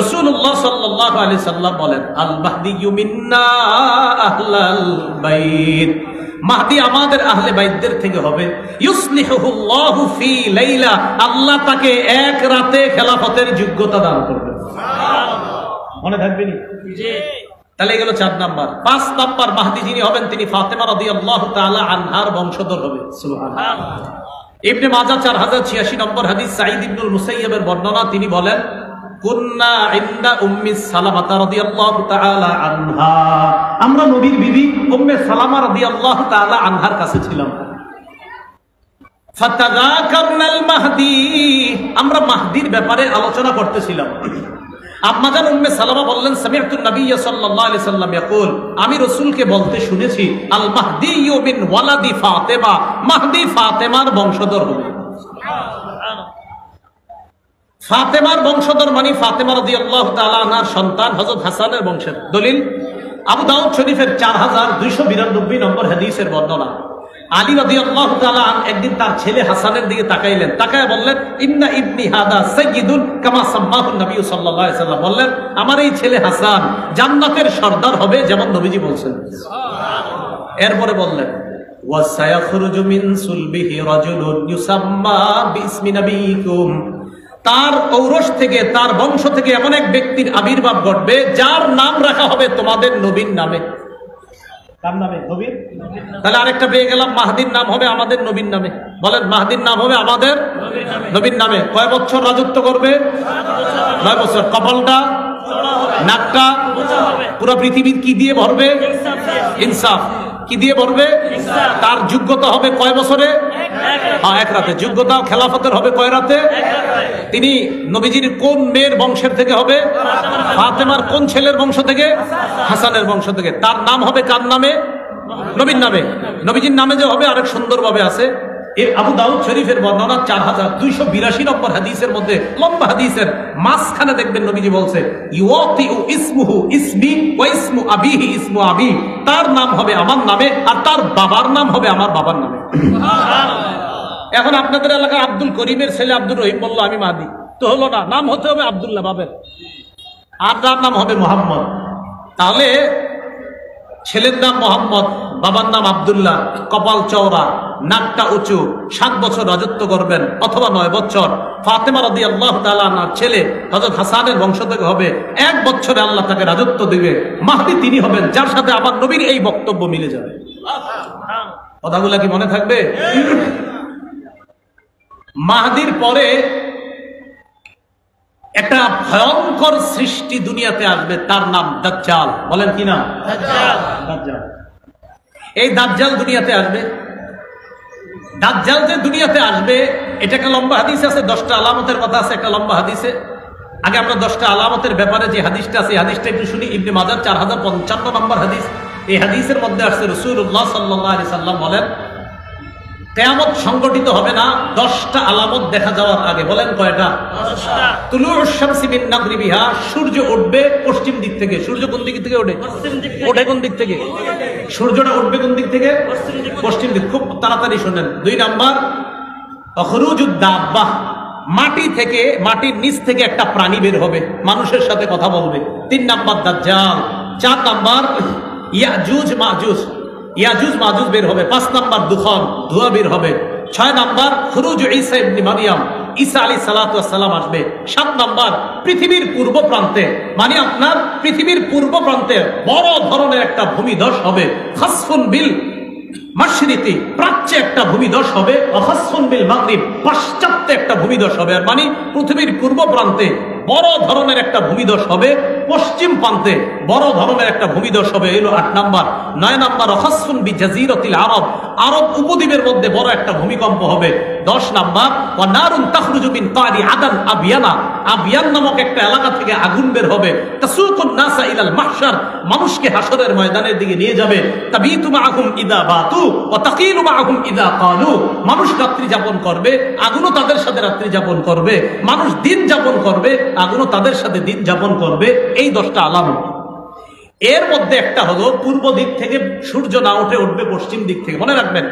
Speaker 1: রাসূলুল্লাহ সাল্লাল্লাহু আলাইহি সাল্লাম বলেন আল মাহদিয়ু মিন্না আহলাল বাইত, মাহদি আমাদের আহলে বাইতদের থেকে হবে। ইউসলিহুল্লাহু ফি লাইলা, আল্লাহ তাকে এক রাতে খেলাফতের যোগ্যতা দান করবে। সুবহানাল্লাহ। মনে থাকবে নি? জি। তাহলে এগুলো 4 নাম্বার। 5 নাম্বার মাহদি যিনি হবেন, তিনি ফাতেমা রাদিয়াল্লাহু তাআলা আনহার বংশধর হবে। সুবহানাল্লাহ। ইবনে মাজাহ 4086 নম্বর হাদিস, সাঈদ ইবনুল মুসাইয়্যিবের বর্ণনা। তিনি বলেন কুন্না ইনদা উম্মি সালামা রাদিয়াল্লাহু তাআলা আনহা, আমরা নবীর বিবি উম্মে সালামা রাদিয়াল্লাহু তাআলা আনহার কাছে ছিলাম। ফাতাযাকারনাল মাহদি, আমরা মাহদির ব্যাপারে আলোচনা করতেছিলাম। আম্মাজান উম্মে সালামা বললেন সামি'তু নবিয়্য সাল্লাল্লাহু আলাইহি সাল্লাম ইয়াকুল, আমি রাসূলকে বলতে শুনেছি আল মাহদিয়্যু মিন ওয়ালাদি ফাতেমা, মাহদি ফাতেমার বংশধর হবে। ফাতেমার বংশধর মানে ফাতেমা রাদিয়াল্লাহু তাআলা আনহার সন্তান হযরত হাসানের বংশের। দলিল আবু দাউদ শরীফের 4292 নম্বর হাদিসের বর্ণনা। আলী রাদিয়াল্লাহু তাআলা একদিন তার ছেলে হাসানের দিকে তাকাইলেন, তাকায় বললেন ইন্না ইবনি হাদা সাইয়্যিদুন কামা সাম্মাহু নবী সাল্লাল্লাহু আলাইহি সাল্লাম, বললেন আমার এই ছেলে হাসান জান্নাতের সর্দার হবে, যেমন নবীজি বলছেন। সুবহানাল্লাহ। এরপরে বললেন ওয়া সায়াখরুজু মিন সুলবিহি রাজুলুন ইউসাম্মা বিইসমি নবিকুম, তার ঔরস থেকে, তার বংশ থেকে এমন এক ব্যক্তির আবির্ভাব ঘটবে যার নাম রাখা হবে তোমাদের নবীর নামে। কার নামে? নবীর। তাহলে আরেকটা পেয়ে গেলাম, মাহদির নাম হবে আমাদের নবীর নামে। বলেন মাহদির নাম হবে আমাদের নবীর নামে। কয় বছর রাজত্ব করবে? 9 বছর। কপালটা, নাকটা, পুরো পৃথিবী কি দিয়ে ভরবে? ইনসাফ। কি দিয়ে ভরবে? তার যোগ্যতা হবে কয় বছরে? 1 রাতে। যোগ্যতা খেলাফতের হবে কয় রাতে? তিনি নবীজির কোন মেয়ের বংশের থেকে হবে? ফাতেমার কোন ছেলের বংশ থেকে? হাসানের বংশ থেকে। তার নাম হবে কার নামে? নবীর নামে। নবীজির নামে যে হবে আরেক সুন্দরভাবে আছে। আবু দাউদ শরীফের বর্ণনা 4282 নম্বর হাদিসের মধ্যে, লম্বা হাদিসের মাঝখানে দেখবেন নবীজি বলছে ইউতিউ ইসমুহু ইসমি ওয়া ইসমু আবিহি ইসমু আবি, তার নাম হবে আমার নামে আর তার বাবার নাম হবে আমার বাবার নামে। সুবহানাল্লাহ। এখন আপনাদের এলাকায় আব্দুল করিমের ছেলে আব্দুর রহিম বলল আমি মাহদি, তো হলো না, নাম হতে হবে আব্দুল্লাহ বাবের, আর তার নাম হবে মোহাম্মদ। তাহলে ছেলের নাম মোহাম্মদ, বাবার নাম আব্দুল্লাহ, কপাল চওড়া, নাকটা উঁচু, 7 বছর রাজত্ব করবেন অথবা 9 বছর। ফাতেমা রাদিয়াল্লাহু তাআলা আনহার ছেলে হযরত হাসানের বংশ থেকে হবে, 1 বছরে আল্লাহ তাকে রাজত্ব দিবে। মাহদি তিনি হবেন যার সাথে আমার নবীর এই বক্তব্য মিলে যাবে। কথাগুলা কি মনে থাকবে? মাহদির পরে একটা ভয়ঙ্কর সৃষ্টি দুনিয়াতে আসবে, তার নাম দাজ্জাল। বলেন কি নাম? দাজ্জাল। এই দাজ্জাল দুনিয়াতে আসবে। দাজ্জাল যে দুনিয়াতে আসবে, এটা একটা লম্বা হাদিস আছে, 10টা আলামতের কথা আছে একটা লম্বা হাদিসে। আগে আমরা 10টা আলামতের ব্যাপারে যে হাদিসটা আছে এই হাদিসটা একটু শুনি। ইবনে মাজাহ 4055 নম্বর হাদিস। এই হাদিসের মধ্যে আসছে রাসূলুল্লাহ সাল্লাল্লাহু আলাইহি সাল্লাম বলেন, কিয়ামত সংগঠিত হবে না 10টা আলামত দেখা যাওয়ার আগে। বলেন কয়টা? 10টা। তুলুউশ শামসি মিন মাগরিবিহা, সূর্য উঠবে পশ্চিম দিক থেকে। সূর্য কোন দিক থেকে ওঠে? পশ্চিম দিক থেকে। ওঠে কোন দিক থেকে? সূর্যটা উঠবে কোন দিক থেকে? পশ্চিম দিক। খুব তাড়াতাড়ি শুনেন। 2 নাম্বার খুরুজুদ দাব্বাহ, মাটি থেকে, মাটির নিচ থেকে একটা প্রাণী বের হবে, মানুষের সাথে কথা বলবে। 3 নাম্বার দাজ্জাল। 4 নাম্বার ইয়াজুজ মাজুজ, ইয়াজুজ মাজুজ বের হবে। 5 নাম্বার দুখন, ধোঁয়া বের হবে। 6 নাম্বার খুরুজ ঈসা ইবনে মারইয়াম, ঈসা আলাইহিস সালাতু ওয়াস সালাম আসবে। 7 নাম্বার পৃথিবীর পূর্ব প্রান্তে, মানে আপনার পৃথিবীর পূর্ব প্রান্তে বড় ধরনের একটা ভূমিধস হবে। খাসফুন বিল মাশরিকি, প্রাচ্যে একটা ভূমিধস হবে। খাসফুন বিল মাগরিব, পাশ্চাত্যে একটা ভূমিধস হবে। আর মানে পৃথিবীর পূর্ব প্রান্তে বড় ধরনের একটা ভূমিধস হবে, পশ্চিম প্রান্তে বড় ধরনের একটা ভূমিধস হবে। এলো 8 নাম্বার। 9 নাম্বার খাসফুন বিজাজিরাতিল আরব, আরব উপদ্বীপের মধ্যে বড় একটা ভূমিকম্প হবে। 10 নাম্বার ওয়া নারুন তাখরুজু মিন কারি আদান আবিয়ানা, আবিয়ান নামক একটা এলাকা থেকে আগুন বের হবে। তাসুকুন নাসা ইলাল মাহশার, মানুষকে হাসরের ময়দানের দিকে নিয়ে যাবে। তাবিতু মাআহুম ইদা বাতু ওয়া তাকিলু মাআহুম ইদা কালু, মানুষ রাত্রি যাপন করবে, আগুনও তাদের সাথে রাত্রি যাপন করবে। মানুষ দিন যাপন করবে, আগুনও তাদের সাথে দিন যাপন করবে। এই 10টা আলামত। এর মধ্যে একটা হলো পূর্ব দিক থেকে সূর্য না উঠে উঠবে পশ্চিম দিক থেকে। মনে রাখবেন,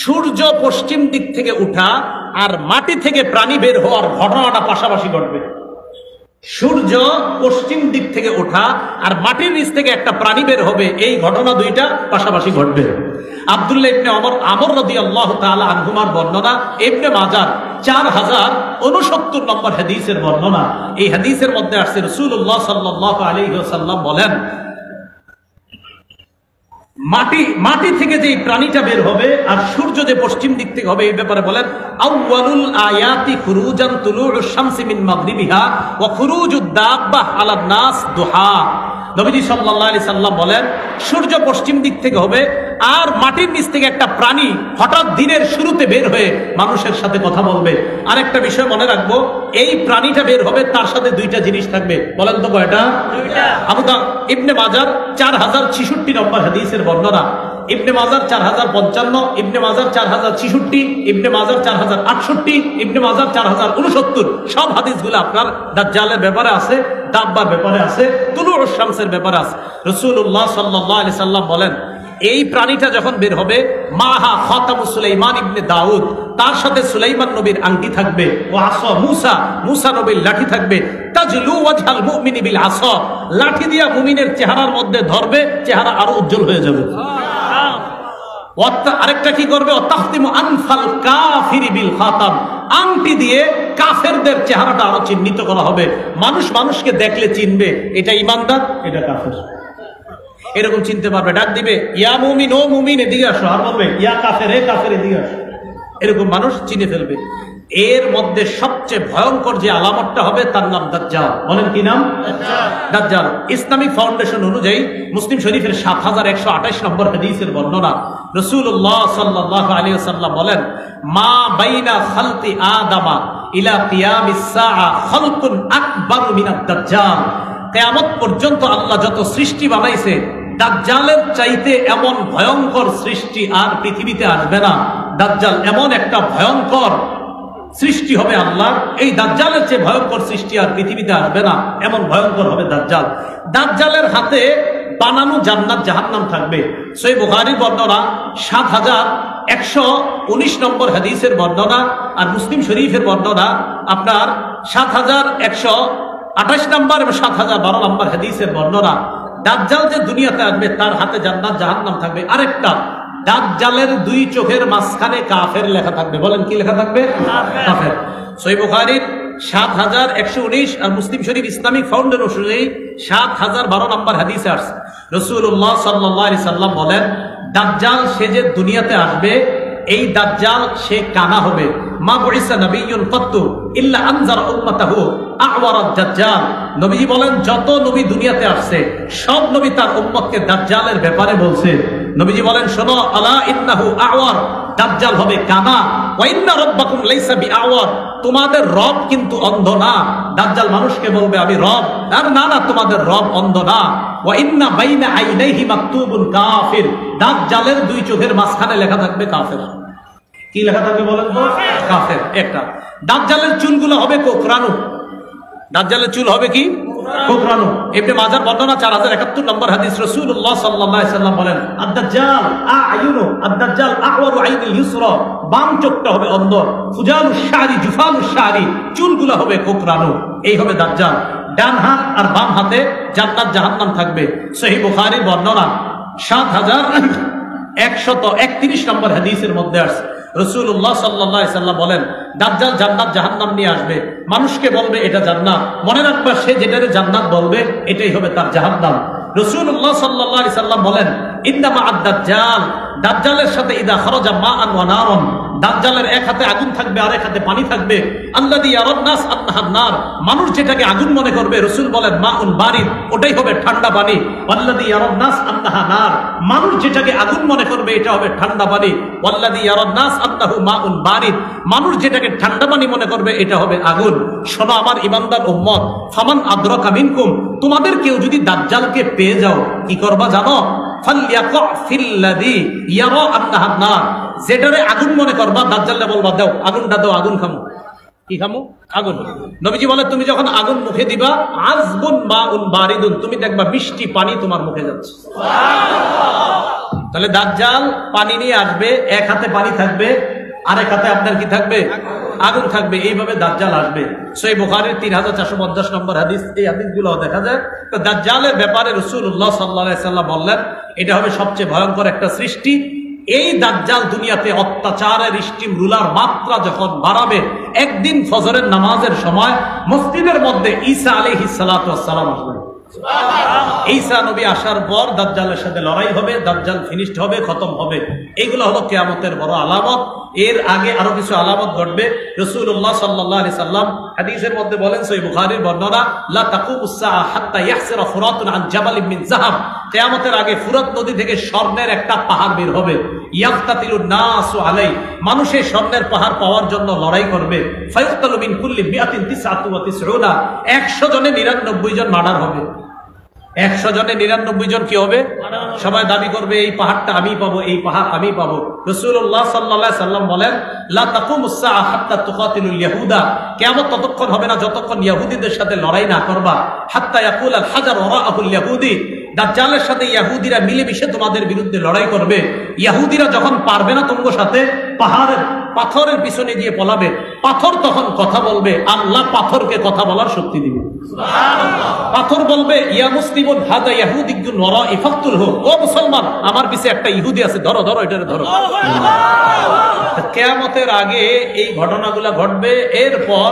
Speaker 1: সূর্য পশ্চিম দিক থেকে উঠা আর মাটি থেকে প্রাণী বের হওয়ার ঘটনাটা পাশাপাশি ঘটবে। সূর্য পশ্চিম দিক থেকে ওঠা আর মাটির নিচ থেকে একটা প্রাণী বের হবে, এই ঘটনা দুইটা পাশাপাশি ঘটবে। আব্দুল্লাহ ইবনে আমর রাদিয়াল্লাহু তাআলা আনহুমার বর্ণনা, ইবনে মাজাহ 4069 নম্বর হাদিসের বর্ণনা। এই হাদিসের মধ্যে আসছে রাসূলুল্লাহ সাল্লাল্লাহু আলাইহি ওয়াসাল্লাম বলেন, মাটি থেকে যে প্রাণীটা বের হবে আর সূর্য যে পশ্চিম দিক থেকে হবে, এই ব্যাপারে বলেন আউয়ালুল আয়াতি খুরুজান তুলুউশ শামসি মিন মাগরিবিহা ওয়া খুরুজুদ দাব্বাহ আলান নাস দুহা। নবীজি সাল্লাল্লাহু আলাইহি সাল্লাম বলেন, সূর্য পশ্চিম দিক থেকে হবে আর মাটির নিচ থেকে একটা প্রাণী হঠাৎ দিনের শুরুতে বের হয়ে মানুষের সাথে কথা বলবে। আরেকটা বিষয় মনে রাখবো, এই প্রাণীটা বের হবে, তার সাথে 2টা জিনিস থাকবে। বলেন তো কয়টা? 2টা। ইবনে মাজাহ 4066 নম্বর হাদিসের বর্ণনা। ইবনে মাজাহ 4055, ইবনে মাজাহ 4066, ইবনে মাজাহ 4068, ইবনে মাজাহ 4069। সব হাদিসগুলো আপনার দাজ্জালের ব্যাপারে আছে, দাব্বার ব্যাপারে আছে, তুলুউশ শামসের ব্যাপারে আছে। রাসূলুল্লাহ সাল্লাল্লাহু আলাইহি সাল্লাম বলেন, এই প্রাণীটা যখন বের হবে, মাহা খাতামু সুলাইমান ইবনে দাউদ, তার সাথে সুলাইমান নবীর আংটি থাকবে। ও আসা মুসা, মুসা নবীর লাঠি থাকবে। তাজলু ওয়াজহাল মুমিনি বিল আসা, লাঠি দিয়া মুমিনের চেহারার মধ্যে ধরবে, চেহারা আরো উজ্জ্বল হয়ে যাবে। আরেকটা কি করবে? তাখতিমু আনফাল কাফিরি বিল খাতাম, আংটি দিয়ে কাফেরদের চেহারাটা আরো চিহ্নিত করা হবে। মানুষ মানুষকে দেখলে চিনবে এটা ঈমানদার, এটা কাফের, এরকম চিনতে পারবে। ডাক দিবে, ইয়া মুমিন, ও মুমিন এদিকে আসো, আর বলবে ইয়া কাফের, হে কাফের এদিকে আসো। এরকম মানুষ চিনে ফেলবে। এর মধ্যে সবচেয়ে ভয়ঙ্কর যে আলামতটা হবে তার নাম দাজ্জাল। বলেন কি নাম? দাজ্জাল। ইসলামিক ফাউন্ডেশন অনুযায়ী মুসলিম শরীফের 7128 নম্বর হাদিসের বর্ণনা। রাসূলুল্লাহ সাল্লাল্লাহু আলাইহি ওয়াসাল্লাম বলেন, মা বাইনা খালকি আদামা ইলা কিয়ামিস সাআ খালকুন আকবার মিনাদ দাজ্জাল। কিয়ামত পর্যন্ত আল্লাহ যত সৃষ্টি বানাইছে, দাজ্জালের চাইতে এমন ভয়ঙ্কর সৃষ্টি আর পৃথিবীতে আসবে না। দাজ্জাল এমন একটা ভয়ঙ্কর সৃষ্টি হবে আল্লাহ, এই দাজ্জালের চেয়ে ভয়ঙ্কর সৃষ্টি আর পৃথিবীতে আসবে না, এমন ভয়ঙ্কর হবে দাজ্জাল। দাজ্জালের হাতে বানানো জান্নাত জাহান্নাম থাকবে। সহিহ বুখারীর বর্ণনা, 7119 নম্বর হাদিসের বর্ণনা। আর মুসলিম শরীফের বর্ণনা আপনার 7128 নম্বর এবং 7012 নম্বর হাদিসের বর্ণনা। দাজ্জাল যে দুনিয়াতে আসবে, তার হাতে জান্নাত জাহান্নাম থাকবে। আরেকটা, দাজ্জালের 2 চোখের মাঝখানে কাফের লেখা থাকবে। বলেন কি লেখা থাকবে? কাফের। সহিহ বুখারীর 7119 আর মুসলিম শরীফ ইসলামিক ফাউন্ডেশন অনুযায়ী 7012 নম্বর হাদিসে আসছে, রাসূলুল্লাহ সাল্লাল্লাহু আলাইহি সাল্লাম বলেন, দাজ্জাল সে যে দুনিয়াতে আসবে, এই দাজ্জাল সে কানা হবে। মা বুইসা নবিয়্যুন কাত্তু ইল্লা আনজারা উম্মাতাহু আ'ওয়ারাদ দাজ্জাল। নবীজি বলেন, যত নবী দুনিয়াতে আসছে, সব নবী তার উম্মতকে দাজ্জালের ব্যাপারে বলছে। নবীজি বলেন, শোনো, আলা ইন্নাহু আ'ওয়ার, দাজ্জাল হবে কানা। ওয়া ইন্না রাব্বাকুম লাইসা বিআওয়ার, তোমাদের রব কিন্তু অন্ধ না। দাজ্জাল মানুষকে বলবে আমি রব, আর না না তোমাদের রব অন্ধ না। ওয়া ইন্না বাইনা আইনাইহি মাকতুবুন কাফির, দাজ্জালের দুই চোখের মাঝখানে লেখা থাকবে কাফের। কি লেখা থাকবে বলেন তো? কাফের। একটা দাজ্জালের চুলগুলো হবে কোকরানো, দাজ্জালের চুল হবে কি? কোকরানো। ইবনে মাজার বর্ণনা 4071 নম্বর হাদিস, রাসূলুল্লাহ সাল্লাল্লাহু আলাইহি সাল্লাম বলেন আদ-দাজ্জাল আ'য়ুনু আদ-দাজ্জাল আ'ওয়ারু আইনিল ইউসরা, বাম চোখটা হবে অন্ধ, ফুজালুশ শারি জুফালুশ শারি, চুলগুলো হবে কোকরানো। এই হবে দাজ্জাল। ডান হাত আর বাম হাতে জান্নাত জাহান্নাম থাকবে। সহিহ বুখারীর বর্ণনা 7131 নম্বর হাদিসের মধ্যে আছে, রাসূলুল্লাহ সাল্লাল্লাহু আলাইহি সাল্লাম বলেন দাজ্জাল জান্নাত জাহান্নাম নিয়ে আসবে, মানুষকে বলবে এটা জান্নাত, মনে রাখবা সে যেটারে জান্নাত বলবে এটাই হবে তার জাহান্নাম। রাসূলুল্লাহ সাল্লাল্লাহু আলাইহি সাল্লাম বলেন ইন্নামা আদ-দাজ্জাল, দাজ্জালের সাথে ইদা খারাজা মাআন ওয়া নারুন, দাজ্জালের এক হাতে আগুন থাকবে আর এক হাতে পানি থাকবে। আল্লাযী ইয়ারান নাস আন্নাহান নার, মানুষ যেটাকে আগুন মনে করবে রাসূল বলেন মাউন বারিদ, ওটাই হবে ঠান্ডা পানি। ওয়াল্লাযী ইয়ারান নাস আন্নাহা নার, মানুষ যেটাকে আগুন মনে করবে এটা হবে ঠান্ডা পানি। ওয়াল্লাযী ইয়ারান নাস আন্নাহু মাউন বারিদ, মানুষ যেটাকে ঠান্ডা পানি মনে করবে এটা হবে আগুন। শোনো আমার ইমানদার উম্মত, ফামান আদরাকা মিনকুম, তোমাদের কেউ যদি দাজ্জালকে পেয়ে যাও কি করবা জানো? ফালইয়াকা ফিল্লাযী ইয়ারা আন্নাহান নার, যেটারে আগুন মনে করবা দাজ্জালকে বলবা দাও আগুনটা দাও, আগুন খামো। কি খামো? আগুন। নবীজি বলে তুমি যখন আগুন মুখে দিবা আযবুন মাউন বারিদুন, তুমি দেখবা মিষ্টি পানি তোমার মুখে যাচ্ছে। সুবহানাল্লাহ। তাহলে দাজ্জাল পানি নিয়ে আসবে, এক হাতে পানি থাকবে আরেক হাতে আপনার কি থাকবে? আগুন থাকবে। এইভাবে দাজ্জাল আসবে। সহিহ বুখারীর 3450 নম্বর হাদিস। এই হাদিসগুলো দেখা যায়। তো দাজ্জালের ব্যাপারে রাসূলুল্লাহ সাল্লাল্লাহু আলাইহি সাল্লাম বললেন এটা হবে সবচেয়ে ভয়ঙ্কর একটা সৃষ্টি। এই দাজ্জাল দুনিয়াতে অত্যাচারের স্টিম রুলার মাত্রা যখন বাড়াবে, একদিন ফজরের নামাজের সময় মসজিদের মধ্যে ঈসা আলাইহিস সালাতু ওয়াস সালাম আসবেন। ঈসা নবী আসার পর দাজ্জালের সাথে লড়াই হবে, দাজ্জাল ফিনিশড হবে, খতম হবে। এইগুলো হলো কিয়ামতের বড় আলামত। এর আগে আরো কিছু আলামত ঘটবে। রাসূলুল্লাহ সাল্লাল্লাহু আলাইহি সাল্লাম হাদিসের মধ্যে বলেন, সহিহ বুখারীর বর্ণনা, লা তাকুমুস সাআ হাত্তা ইয়াহসিরা ফুরাতুন আন জাবালিন মিন যাহাব, কিয়ামতের আগে ফুরাত নদী থেকে স্বর্ণের একটা পাহাড় বের হবে। ইয়াফতাতিলুন নাসু আলাই, মানুষে স্বর্ণের পাহাড় পাওয়ার জন্য লড়াই করবে। ফায়ুক্তালু মিন কুল্লি মিআতিন 99, 100 জনে 99 জন মার্ডার হবে। 100 জনে 99 জন কি হবে? সবাই দাবি করবে এই পাহাড়টা আমি পাবো, এই পাহাড় আমি পাবো। রাসূলুল্লাহ সাল্লাল্লাহু আলাইহি সাল্লাম বলেন লা তাকুমুস সাআ হাত্তা তুকাতিলুল ইয়াহুদা, কিয়ামত ততক্ষণ হবে না যতক্ষণ ইহুদিদের সাথে লড়াই না করবা। হাত্তা ইয়াকুল আল হাজার ওয়ারাআহুল ইহুদি, দাজ্জালের সাথে ইহুদিরা মিলেমিশে তোমাদের বিরুদ্ধে লড়াই করবে। ইহুদিরা যখন পারবে না তোমার সাথে, পাথরের পিছনে গিয়ে পলাবে। পাথর তখন কথা বলবে, আল্লাহ পাথরকে কথা বলার শক্তি দিবে। সুবহানাল্লাহ। পাথর বলবে ইয়া মুসলিমুন হাদা ইয়াহুদিয়্যুন ওয়ারাই ফাকতুলহু, ও মুসলমান আমার পিছে একটা ইহুদি আছে, ধরো ধরো এটারে ধরো। কিয়ামতের আগে এই ঘটনাগুলো ঘটবে। এরপর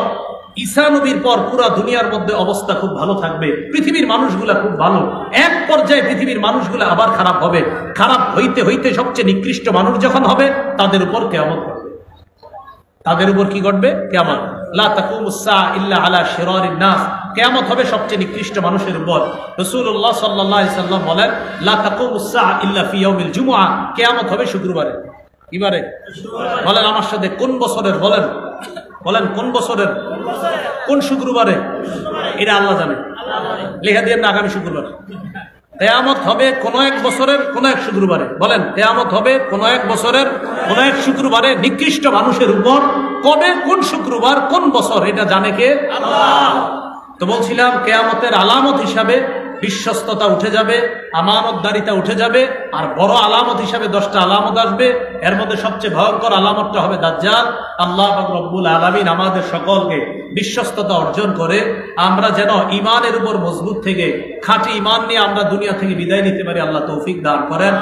Speaker 1: ঈসা নবীর পর পুরা দুনিয়ার মধ্যে অবস্থা খুব ভালো থাকবে, পৃথিবীর মানুষগুলা খুব ভালো। এক পর্যায়ে পৃথিবীর মানুষগুলা আবার খারাপ হবে। খারাপ হইতে হইতে সবচেয়ে নিকৃষ্ট মানুষ যখন হবে তাদের উপর কিয়ামত ঘটবে। তাদের উপর কি ঘটবে? কিয়ামত। লা তাকুমুস সাআ ইল্লা আলা শিরারিন নাস, কিয়ামত হবে সবচেয়ে নিকৃষ্ট মানুষের উপর। রাসূলুল্লাহ সাল্লাল্লাহু আলাইহি সাল্লাম বলেন লা তাকুমুস সাআ ইল্লা ফি ইয়াউমিল জুমআ, কিয়ামত হবে শুক্রবারে। কিবারে? বলেন আমার সাথে, কোন বছরের? বলেন বলেন কোন বছরের? কোন শুক্রবারে? এটা আল্লাহ জানে। লেখা দিয়ে না আগামী শুক্রবার। কিয়ামত হবে কোন এক বছরের কোন এক শুক্রবারে। বলেন কিয়ামত হবে কোন এক বছরের কোন এক শুক্রবারে নিকৃষ্ট মানুষের উপর। কবে, কোন শুক্রবার, কোন বছর এটা জানে কে? আল্লাহ। তো বলছিলাম কিয়ামতের আলামত হিসাবে বিশ্বস্ততা উঠে যাবে, আমানতদারিতা উঠে যাবে, আর বড় আলামত হিসাবে 10টা আলামত আসবে। এর মধ্যে সবচেয়ে ভয়ঙ্কর আলামতটা হবে দাজ্জাল। আল্লাহ পাক রব্বুল আলামিন আমাদের সকলকে বিশ্বস্ততা অর্জন করে আমরা যেন ঈমানের উপর মজবুত থেকে খাঁটি ঈমান নিয়ে আমরা দুনিয়া থেকে বিদায় নিতে পারি, আল্লাহ তৌফিক দান করেন।